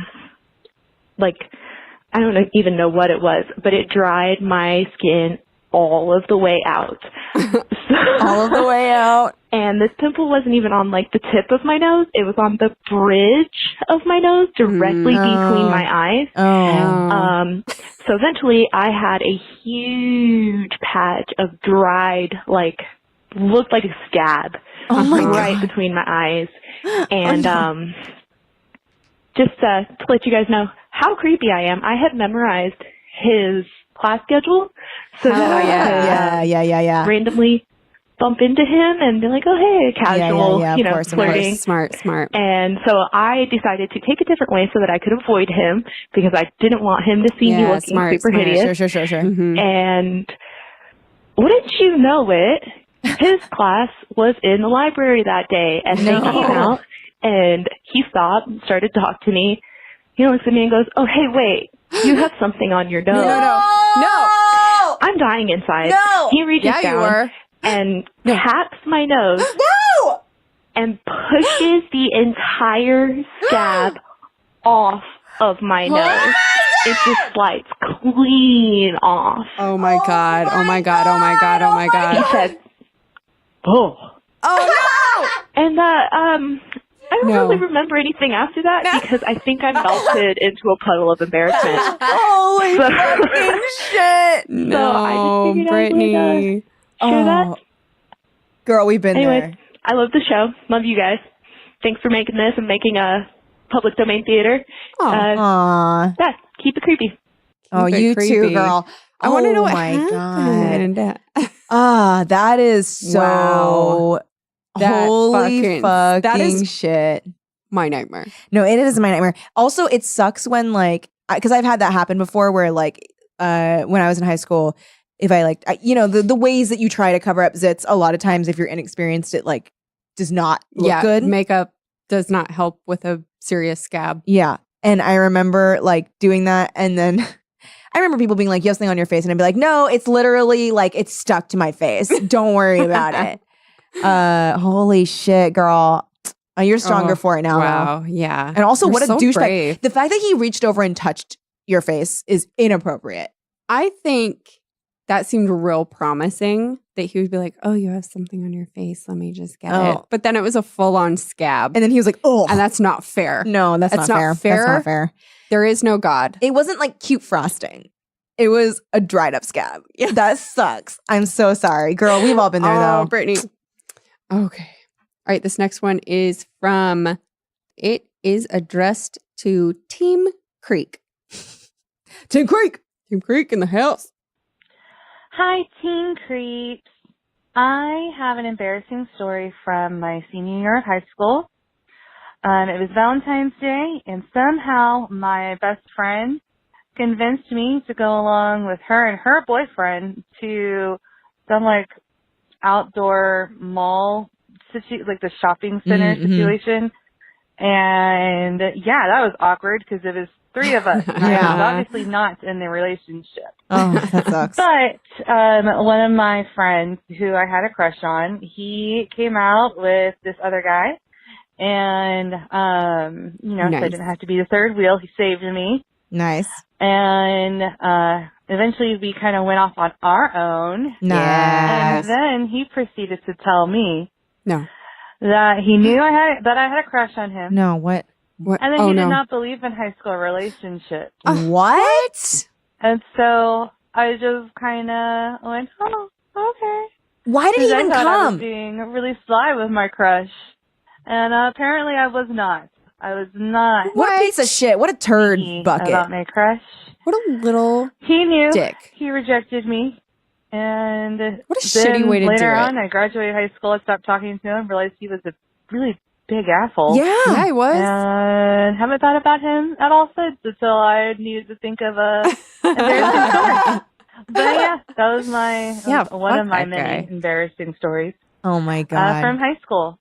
D: don't even know what it was, but it dried my skin all of the way out.
B: All of the way out.
D: And this pimple wasn't even on like the tip of my nose. It was on the bridge of my nose, directly between my eyes. So eventually I had a huge patch of dried, looked like a scab right between my eyes. And just to let you guys know how creepy I am, I had memorized his class schedule so that I could randomly bump into him and be like, oh, hey, casual, flirting.
C: Smart.
D: And so I decided to take a different way so that I could avoid him because I didn't want him to see me looking super hideous.
B: Sure.
C: Mm-hmm.
D: And wouldn't you know it, his class was in the library that day, and they came out, and he stopped and started to talk to me. He looks at me and goes, oh, hey, wait, you have something on your nose.
C: No.
D: I'm dying inside.
B: No.
D: He reaches
C: Yeah,
D: down
C: you were.
D: and taps my nose
B: No!
D: and pushes the entire scab off of my nose. It just slides clean off.
C: Oh my God. Oh my God. Oh my God. Oh my
D: He
C: God.
D: said, oh.
B: Oh,
D: And I don't really remember anything after that because I think I melted into a puddle of embarrassment.
B: no! Holy fucking shit!
C: No,
D: I just figured
C: Brittany.
D: I would share that.
B: Girl, we've been
D: Anyway,
B: there.
D: I love the show. Love you guys. Thanks for making this and making a public domain theater.
B: Aw.
D: Yeah, keep it creepy.
B: Oh,
C: Keep it
B: you
C: creepy.
B: too, girl.
C: I want to know what
B: my
C: happened.
B: God. That is so
C: Wow. That
B: holy
C: that
B: fucking
C: is
B: shit.
C: my nightmare.
B: No, it is my nightmare. Also, it sucks when because I've had that happen before where when I was in high school, if the ways that you try to cover up zits, a lot of times if you're inexperienced, it does not look good.
C: Makeup does not help with a serious scab.
B: Yeah. And I remember doing that. And then I remember people being like, you have something on your face. And I'd be like, no, it's literally it's stuck to my face. Don't worry about it. Holy shit, girl. You're stronger for it now.
C: Wow. Yeah.
B: And also,
C: You're
B: what a
C: so
B: douchebag.
C: brave.
B: The fact that he reached over and touched your face is inappropriate.
C: I think that seemed real promising that he would be like, oh, you have something on your face. Let me just get it. But then it was a full on scab.
B: And then he was like, oh.
C: And that's not fair.
B: No, that's not fair. That's not fair.
C: There is no God.
B: It wasn't cute frosting. It was a dried up scab. Yeah. That sucks. I'm so sorry. Girl, we've all been there though.
C: Brittany. Okay. All right. This next one is it is addressed to Team Creek.
B: Team Creek.
C: Team Creek in the house.
E: Hi, Teen Creeps. I have an embarrassing story from my senior year of high school. It was Valentine's Day, and somehow my best friend convinced me to go along with her and her boyfriend to some outdoor mall the shopping center situation. And yeah, that was awkward because it was 3 of us. And I was obviously not in the relationship.
B: Oh, that sucks.
E: But one of my friends who I had a crush on, he came out with this other guy. And, so I didn't have to be the third wheel. He saved me.
B: Nice.
E: And eventually we kind of went off on our own.
B: Nice.
E: And then he proceeded to tell me
C: No.
E: that he knew I had a crush on him.
B: No, what?
C: What?
E: And then
C: Oh,
E: he
C: no.
E: did not believe in high school relationships.
B: What?
E: And so I just kind of went, oh, okay.
B: Why did he even
E: I thought I was
B: come?
E: being really sly with my crush. And apparently I was not. I was not.
B: What a piece of shit. What a turd
E: thinking
B: bucket.
E: about my crush.
C: What a little
E: He knew.
C: dick.
E: He rejected me. And
C: What a
E: then
C: shitty way to do
E: later
C: it.
E: on, I graduated high school. I stopped talking to him, realized he was a really big asshole.
C: Yeah, he was.
E: And haven't thought about him at all since until I needed to think of a embarrassing story. But yeah, that was one of my many embarrassing stories.
B: Oh my God.
E: From high school.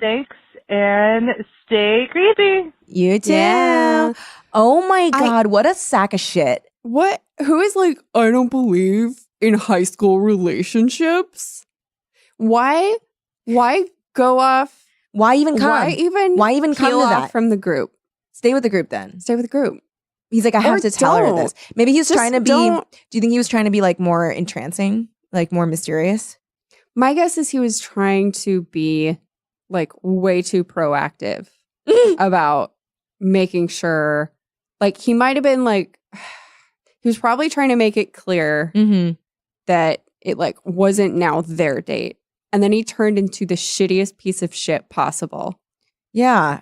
E: Thanks, and stay creepy.
B: You too.
C: Yeah.
B: Oh my God, what a sack of shit.
C: What? Who is like, I don't believe in high school relationships? Why go off?
B: Why even come?
C: Why even
B: come
C: peel
B: to
C: off
B: that?
C: from the group?
B: Stay with the group then.
C: Stay with the group.
B: He's like, I have
C: Or
B: to tell her
C: don't.
B: this. Maybe he's
C: Just
B: trying to be,
C: don't.
B: do you think he was trying to be like more entrancing? Like more mysterious?
C: My guess is he was trying to be like way too proactive about making sure, like he might have been like, he was probably trying to make it clear
B: Mm-hmm.
C: that it like wasn't now their date. And then he turned into the shittiest piece of shit possible.
B: Yeah.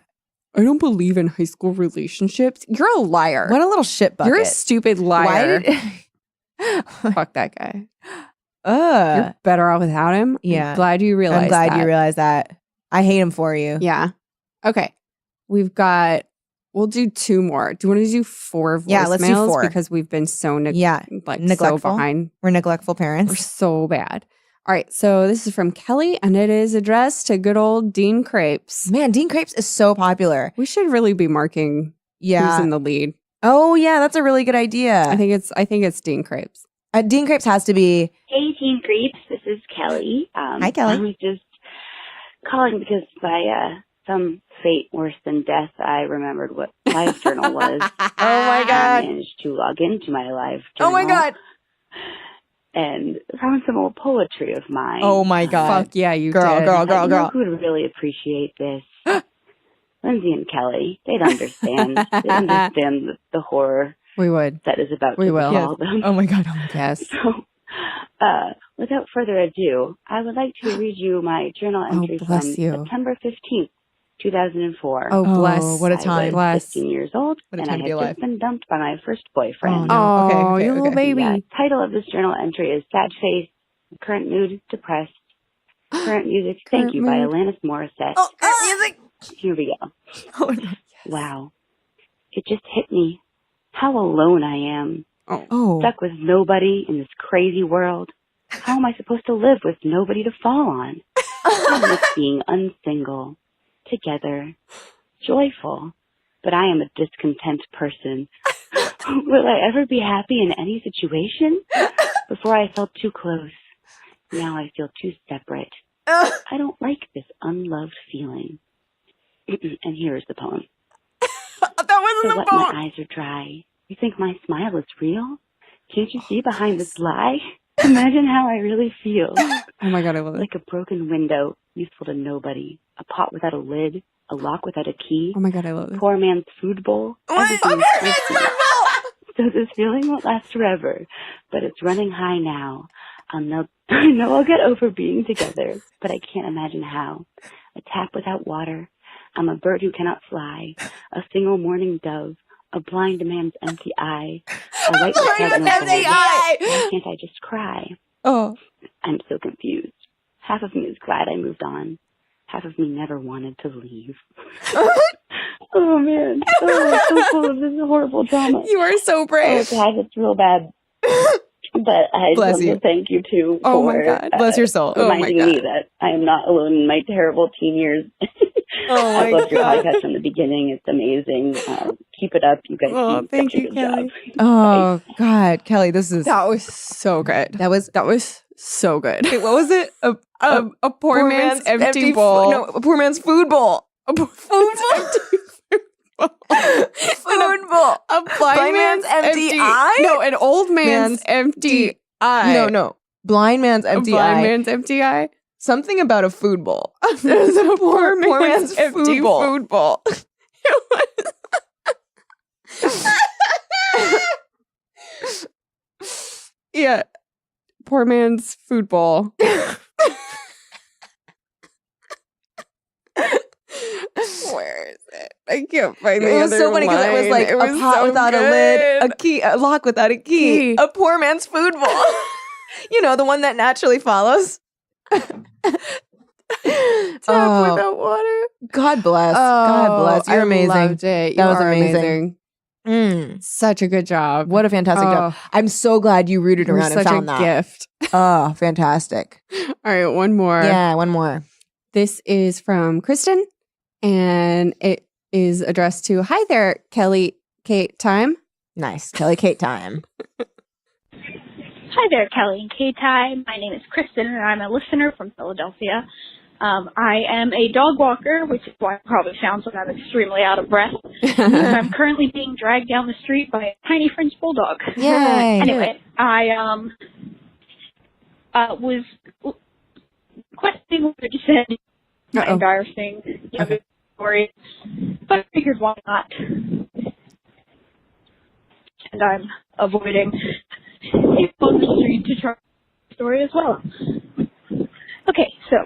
C: I don't believe in high school relationships. You're a liar.
B: What a little shit bucket.
C: You're a stupid liar.
B: Why did
C: Fuck that guy. You're better off without him.
B: Yeah.
C: I'm glad you realized
B: I'm glad
C: that.
B: you realized that. I hate him for you.
C: Yeah. Okay. We'll do 2 more. Do you want to do 4 voicemails?
B: Yeah, let's do 4.
C: Because we've been so so
B: neglectful.
C: behind.
B: We're neglectful
C: We're
B: parents.
C: so bad. All right. So this is from Kelly, and it is addressed to good old Dean Crepes.
B: Man, Dean Crepes is so popular.
C: We should really be marking who's in the lead.
B: Oh yeah, that's a really good idea.
C: I think it's Dean Crepes.
B: Dean Crepes has to be.
F: Hey, Teen Creeps. This is Kelly.
B: Hi, Kelly.
F: I was just calling because by some fate worse than death, I remembered what Live Journal was.
B: Oh my God.
F: I managed to log into my Live
B: Oh
F: Journal.
B: my God.
F: And found some old poetry of mine.
B: Oh my God.
C: Fuck yeah, you
B: Girl,
C: did.
B: girl,
F: I know
B: girl.
F: who would really appreciate this. Lindsay and Kelly. They'd understand. They'd understand the horror
C: We would.
F: that is about
C: We
F: to
C: will.
F: befall them.
B: Oh my God. Oh my God.
C: Yes.
F: So, without further ado, I would like to read you my journal entry from
C: bless you.
F: September 15th, 2004.
C: Oh, bless.
B: what a
F: I
B: time.
F: was
C: Bless.
F: 15 years old,
B: What a
F: and
B: time
F: I
B: to be
F: had
B: alive.
F: just been dumped by my first boyfriend.
B: Oh, no.
C: Oh,
B: Okay,
C: you little
B: okay.
C: baby.
F: The title of this journal entry is Sad Face, Current Mood, Depressed, Current Music, Thank
C: Current
F: You by
C: mood.
F: Alanis Morissette.
B: Oh, music.
F: Here we go.
B: Oh, no.
F: Wow. It just hit me. How alone I am.
B: Oh.
F: Stuck with nobody in this crazy world. How am I supposed to live with nobody to fall on? I miss being unsingle, together, joyful, but I am a discontent person. Will I ever be happy in any situation? Before I felt too close. Now I feel too separate. I don't like this unloved feeling. And here's the poem.
B: That wasn't
F: So
B: the
F: what,
B: phone.
F: my eyes are dry. You think my smile is real? Can't you see behind this lie? Imagine how I really feel.
C: Oh my God, I love it.
F: Like a broken window, useful to nobody. A pot without a lid. A lock without a key.
C: Oh my God, I love it.
F: Poor man's food bowl. Everything is empty. So this feeling won't last forever, but it's running high now. I know I'll get over being together, but I can't imagine how. A tap without water. I'm a bird who cannot fly. A single morning dove. A blind man's empty eye. A light that has no soul. Why can't I just cry?
B: Oh.
F: I'm so confused. Half of me is glad I moved on. Half of me never wanted to leave. Oh, man. Oh, I'm so full of this horrible drama.
C: You are so
F: Oh,
C: brave.
F: God, it's real bad. But I
B: Bless
F: want
B: you.
F: to thank you, too,
C: Oh,
F: for
C: my God.
B: Bless your soul.
C: Oh, my
F: reminding
C: God.
F: me that I am not alone in my terrible teen years.
B: Oh,
F: I
B: my
F: loved your
B: God.
F: podcast from the beginning. It's amazing. Keep it up. You guys
C: Oh,
F: do
C: thank
F: such a
C: you,
F: good
C: Kelly.
F: job.
B: Oh, God. Kelly, this is.
C: That was so good.
B: That was.
C: That was so good.
B: Wait, what was it?
C: A poor man's empty bowl.
B: No, a poor man's food bowl.
C: A poor food bowl.
B: Food bowl.
C: A blind man's empty
B: eye?
C: No, an old man's empty eye.
B: No. Blind man's empty eye.
C: A blind man's empty eye.
B: Something about a food bowl.
C: There's a poor
B: man's
C: empty
B: food bowl.
C: food bowl. Yeah. Poor man's food bowl. Where is it? I can't find the
B: It was so funny because it was like a pot without a lid, a lock without a key, a poor man's food bowl. You know, the one that naturally follows.
C: Tap without water.
B: God bless. God bless. You're amazing.
C: I loved it.
B: That
C: You
B: was
C: are
B: amazing.
C: Such a good job.
B: What a fantastic job. I'm so glad you rooted around and found that.
C: Gift.
B: Oh, fantastic.
C: All right, one more.
B: Yeah, one more.
C: This is from Kristen, and it is addressed to, hi there, Kelly Kate Time.
B: Nice. Kelly Kate Time.
G: Hi there, Kelly and Katai. My name is Kristen, and I'm a listener from Philadelphia. I am a dog walker, which is why it probably sounds like I'm extremely out of breath. Because I'm currently being dragged down the street by a tiny French bulldog.
B: Yay!
G: Anyway, I was questioning what you said, my embarrassing story, but I figured why not. And I'm avoiding people on the street to try the story as well. Okay, so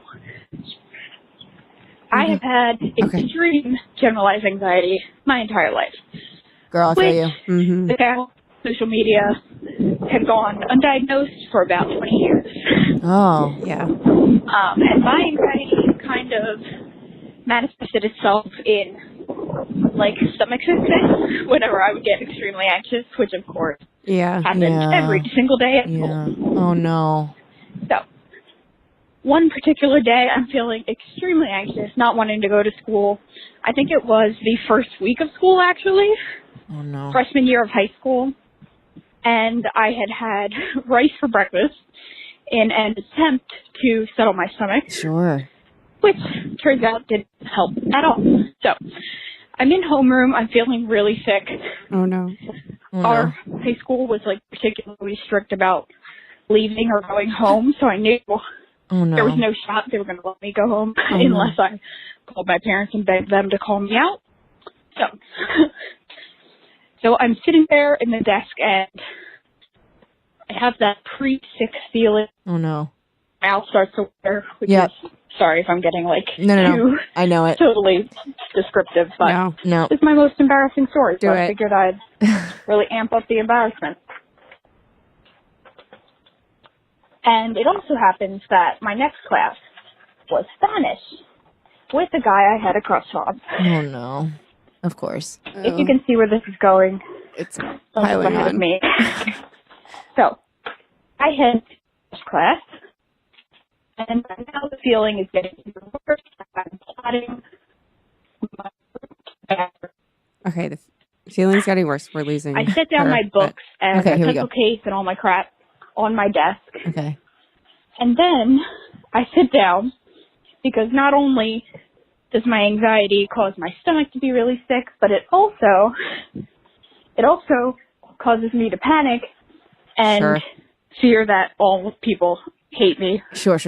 G: I have had extreme generalized anxiety my entire life.
B: Girl, I feel you.
G: The social media had gone undiagnosed for about 20 years.
B: Oh.
C: Yeah.
G: And my anxiety kind of manifested itself in, like, stomach sickness whenever I would get extremely anxious, which, of course, happened every single day at school.
B: Oh, no.
G: So, one particular day, I'm feeling extremely anxious, not wanting to go to school. I think it was the first week of school, actually.
B: Oh, no.
G: Freshman year of high school. And I had rice for breakfast in an attempt to settle my stomach.
B: Sure.
G: Which turns out didn't help at all. So, I'm in homeroom. I'm feeling really sick.
C: Oh, no.
G: Our high school was, like, particularly strict about leaving or going home, so I knew there was no shot they were going to let me go home unless I called my parents and begged them to call me out. So I'm sitting there in the desk, and I have that pre-sick feeling.
B: Oh, no.
G: My mouth starts to water, which is, sorry if I'm getting, like,
B: No. I know it.
G: Totally descriptive, but
B: no.
G: It's my most embarrassing story, so I
C: it.
G: figured I'd really amp up the embarrassment. And it also happens that my next class was Spanish with the guy I had a crush on.
B: Oh, no. Of course.
G: If you can see where this is going,
C: it's
G: piling on me. So, I had this class, and now the feeling is getting even worse. I'm plotting.
C: Okay, the feeling's getting worse. We're losing.
G: I set down my books and my pencil case and all my crap on my desk.
B: Okay.
G: And then I sit down because not only does my anxiety cause my stomach to be really sick, but it also causes me to panic and fear that all people hate me.
B: Sure.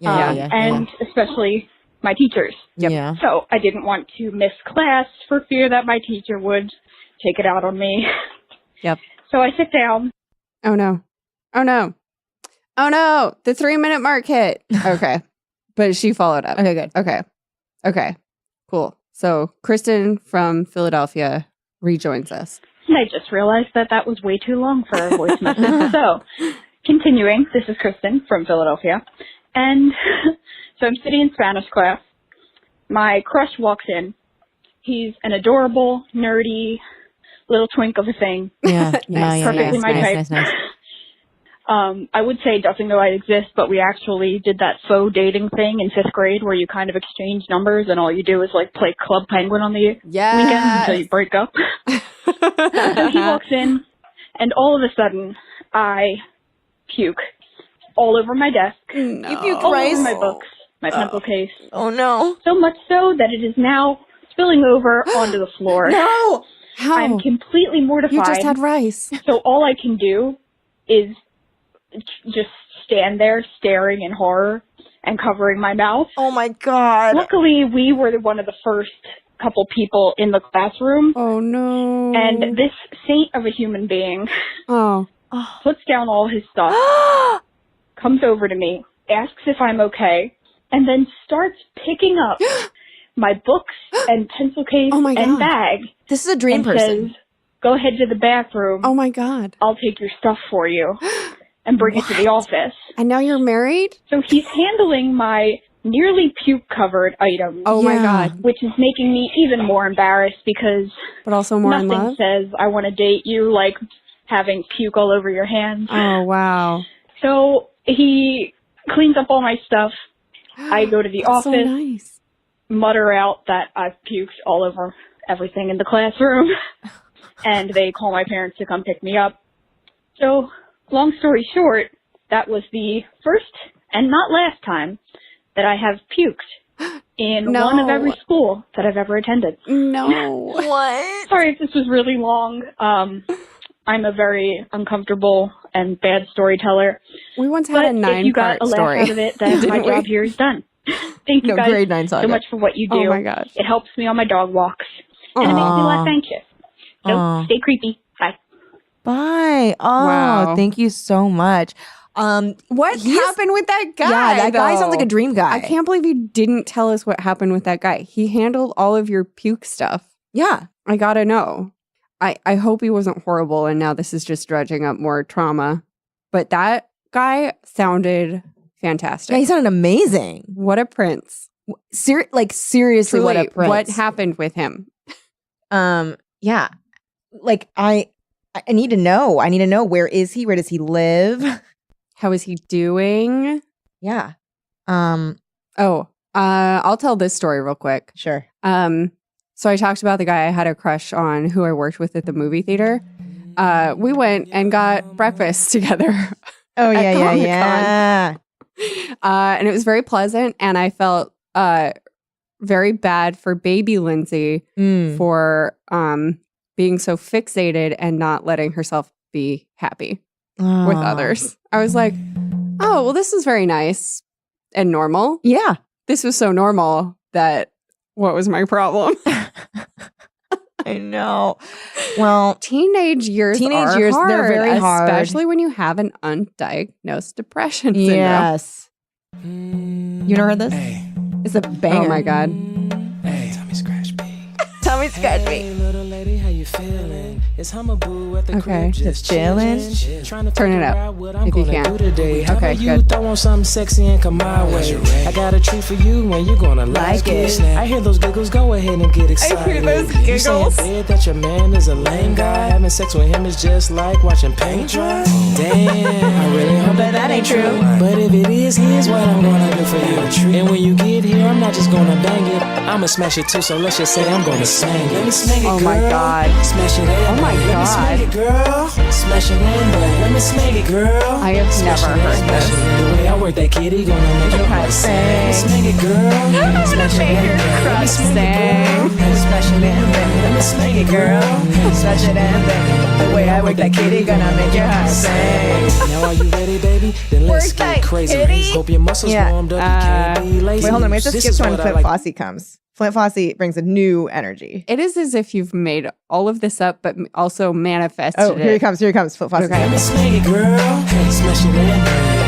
G: And especially my teachers.
B: Yep. Yeah.
G: So I didn't want to miss class for fear that my teacher would take it out on me.
C: Yep.
G: So I sit down.
C: Oh, no. The 3-minute mark hit. Okay. But she followed up.
B: Okay, good.
C: Okay. Cool. So Kristen from Philadelphia rejoins us.
G: And I just realized that was way too long for a voice message. So, continuing, this is Kristen from Philadelphia. And so I'm sitting in Spanish class. My crush walks in. He's an adorable, nerdy, little twink of a thing.
B: Yeah.
G: Perfectly my type.
B: Nice.
G: I would say doesn't know I exist, but we actually did that faux dating thing in 5th grade where you kind of exchange numbers and all you do is like play Club Penguin on the weekend until you break up. So he walks in, and all of a sudden, I puke all over my desk.
B: No. You puke
G: all
B: rice?
G: over my books, my pencil case.
B: Oh, no.
G: So much so that it is now spilling over onto the floor.
B: No!
C: How?
G: I'm completely mortified.
C: You just had rice.
G: So all I can do is just stand there staring in horror and covering my mouth.
B: Oh my God.
G: Luckily, we were one of the first couple people in the classroom.
C: Oh no.
G: And this saint of a human being puts down all his stuff, comes over to me, asks if I'm okay, and then starts picking up my books and pencil case and bag.
B: This is a dream person.
G: Says, go ahead to the bathroom.
C: Oh my God.
G: I'll take your stuff for you and bring it to the office.
C: And now you're married?
G: So he's handling my nearly puke-covered items.
C: Oh my God.
G: Which is making me even more embarrassed because
C: but also more in
G: nothing
C: love?
G: says I want to date you like having puke all over your hands.
C: Oh, wow.
G: So he cleans up all my stuff. I go to the office,
C: so nice.
G: mutter out that I've puked all over everything in the classroom, and they call my parents to come pick me up. So, long story short, that was the first and not last time that I have puked in one of every school that I've ever attended.
C: No.
B: What?
G: Sorry if this was really long. I'm a very uncomfortable and bad storyteller.
C: We once had a 9-part story.
G: If you got a laugh out of it, then my job here is done. Thank you guys
B: grade 9
G: so much for what you do.
C: Oh my gosh.
G: It helps me on my dog walks. And it makes me less anxious. So stay creepy. Bye.
B: Bye. Oh,
C: Wow.
B: thank you so much.
C: What happened with that guy?
B: Yeah, that guy sounds like a
C: though?
B: dream guy.
C: I can't believe you didn't tell us what happened with that guy. He handled all of your puke stuff.
B: Yeah.
C: I gotta know. I hope he wasn't horrible and now this is just dredging up more trauma. But that guy sounded fantastic.
B: Yeah, he sounded amazing.
C: What a prince.
B: Seriously,
C: Truly,
B: what a prince.
C: what happened with him?
B: Yeah. Like, I need to know. I need to know, where is he? Where does he live?
C: How is he doing?
B: Yeah.
C: I'll tell this story real quick.
B: Sure.
C: So I talked about the guy I had a crush on who I worked with at the movie theater. We went and got breakfast together.
B: Oh, yeah,
C: Comic-Con.
B: yeah.
C: And it was very pleasant. And I felt very bad for baby Lindsay for being so fixated and not letting herself be happy with others. I was like, oh, well, this is very nice and normal.
B: Yeah.
C: This was so normal that what was my problem?
B: I know. Well,
C: teenage years
B: they're
C: hard,
B: very hard.
C: especially when you have an undiagnosed depression syndrome.
B: Yes. You never heard this?
H: Hey.
B: It's a banger.
C: Oh my God.
H: Hey, Tommy Scratch me.
B: Tommy Scratch me.
H: Hey, little lady, how you feeling? It's Humaboo at the
C: Okay.
H: crib,
B: Just chilling.
H: Trying to
C: Turn it
H: figure
C: up,
H: out what I'm
C: if you
H: gonna
C: can.
H: do today. How
C: Okay,
H: about you
C: good.
H: throw on something sexy and come my way? I got a treat for you and you're gonna like it. I hear those giggles, go ahead and get excited.
B: hear those
H: You say in
B: giggles.
H: bed that your man is a lame guy. Having sex with him is just like watching paint dry. Damn, I really hope that ain't true. But if it is, here's what I'm gonna do for you. And when you get here, I'm not just gonna bang it, I'ma smash it too. So let's just say I'm gonna sing it. Let me smack it,
C: Oh
H: girl.
C: my God.
H: Smash it in.
C: Oh my
H: Let me smack
C: God.
H: it, girl. Smash it in, babe. Let me smack it, girl.
C: I have
H: Smash
C: never
H: it in,
C: heard
H: smash
C: this.
H: it in. The way I work that kitty gonna make your heart sing. Let me smack it, girl. I'm gonna make your heart sing. Let me smash it in, baby. Let me smack it, girl. Smash it in, baby. The way I work that kitty gonna make your heart sing. Now are you ready, baby? Then let's
B: Work
H: get
B: that
H: crazy.
B: kitty.
H: Hope your muscles
B: Yeah.
H: warmed up. You can't be lazy.
B: Wait, hold on. We have to
H: This
B: skip
H: is
B: to when
H: what I
B: Flint
H: like.
B: Fossey comes. Flint Fossey brings a new energy.
C: It is as if you've made all of this up, but also manifested
B: Oh,
C: it.
B: here he comes. Here he comes. Flint Fossey.
H: Let me smack it, girl. Hey, smash it in.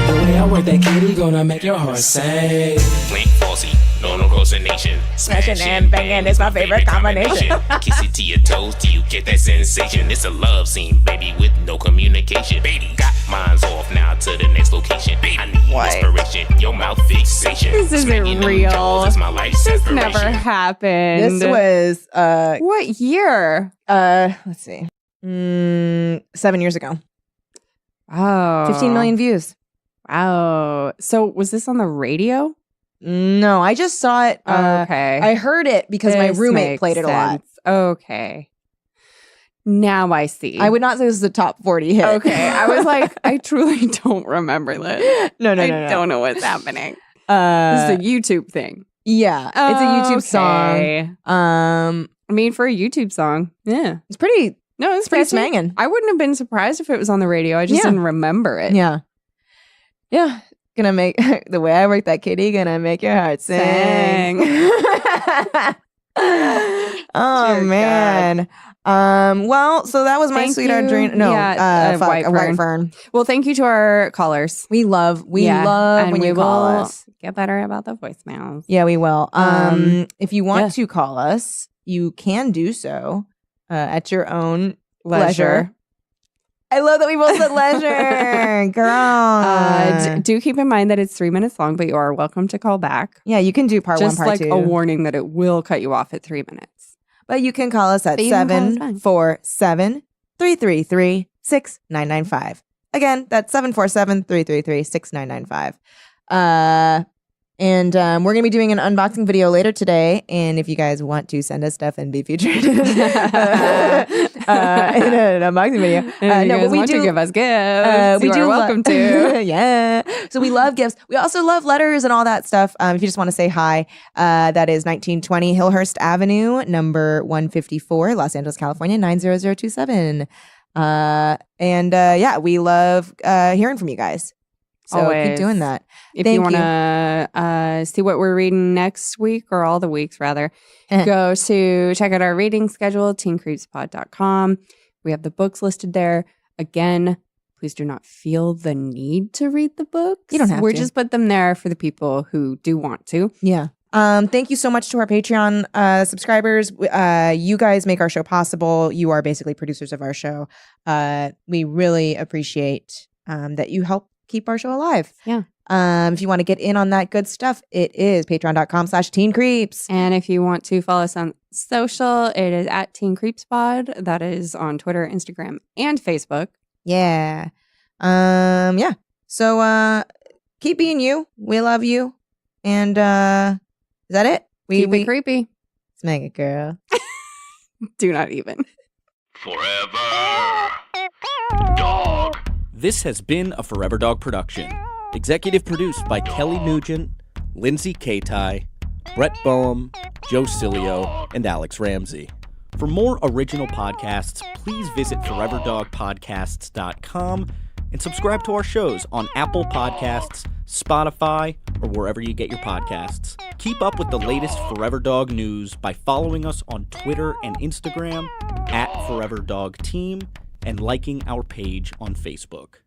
H: The way I work that kitty gonna make your heart sing.
A: Flint Fossey, no coordination.
B: Smashing and banging is my favorite combination.
A: Kiss it to your toes till you get that sensation. It's a love scene, baby, with no communication. Baby, got mine's off now to the next location. Baby, I need inspiration, your mouth fixation.
C: This isn't
A: Smacking them
C: real.
A: jaws is my life
C: This
A: separation.
C: never happened.
B: This was
C: What year?
B: let's see. 7 years ago.
C: Oh.
B: 15 million views.
C: Wow. So was this on the radio?
B: No, I just saw it.
C: Okay.
B: I heard it because my
C: This
B: roommate
C: makes
B: played it a lot.
C: sense. Okay. Now I see.
B: I would not say this is a top 40 hit.
C: Okay. I was like, I truly don't remember this.
B: No.
C: I don't know what's happening.
B: Uh,
C: This is a YouTube thing.
B: Yeah, it's a YouTube song.
C: I mean, for a YouTube song, yeah.
B: It's pretty...
C: No, it's pretty
B: smanging.
C: I wouldn't have been surprised if it was on the radio. I just didn't remember it.
B: Yeah. Yeah. Gonna make... the way I work that kitty, gonna make your heart sing. Oh,
C: Dear
B: man. Well, so that was My Sweet Audrina. No, Whitefern.
C: Well, thank you to our callers.
B: We love when you call us.
C: Get better about the voicemails.
B: Yeah, we will. If you want to call us, you can do so at your own leisure. I love that we both said leisure. Girl.
C: Do keep in mind that it's 3 minutes long, but you are welcome to call back.
B: Yeah, you can do part
C: Just
B: 1, part 2.
C: Just like a warning that it will cut you off at 3 minutes.
B: But you can call us at 747-333-6995. Again, that's 747-333-6995. And we're going to be doing an unboxing video later today. And if you guys want to send us stuff and be featured in an unboxing video.
C: No, but to give us gifts. You are welcome to.
B: Yeah. So we love gifts. We also love letters and all that stuff. If you just want to say hi, that is 1920 Hillhurst Avenue, number 154, Los Angeles, California, 90027. Yeah, we love hearing from you guys. So
C: Always.
B: Keep doing that.
C: If you want to see what we're reading next week, or all the weeks rather, go to check out our reading schedule, teencreepspod.com. We have the books listed there. Again, please do not feel the need to read the books.
B: You don't have
C: We're
B: to.
C: just put them there for the people who do want to.
B: Yeah. Thank you so much to our Patreon subscribers. You guys make our show possible. You are basically producers of our show. We really appreciate that you help keep our show alive.
C: Yeah.
B: If you want to get in on that good stuff, it is patreon.com/teencreeps.
C: And if you want to follow us on social, it is at Teen Creeps Pod. That is on Twitter, Instagram, and Facebook.
B: Yeah. Yeah. So keep being you. We love you. And is that it?
C: Keep it creepy.
B: Smeg it, girl.
C: Do not even.
A: Forever Dog.
I: This has been a Forever Dog production. Executive produced by Kelly Nugent, Lindsay Katai, Brett Boehm, Joe Cilio, and Alex Ramsey. For more original podcasts, please visit foreverdogpodcasts.com and subscribe to our shows on Apple Podcasts, Spotify, or wherever you get your podcasts. Keep up with the latest Forever Dog news by following us on Twitter and Instagram @ForeverDogTeam and liking our page on Facebook.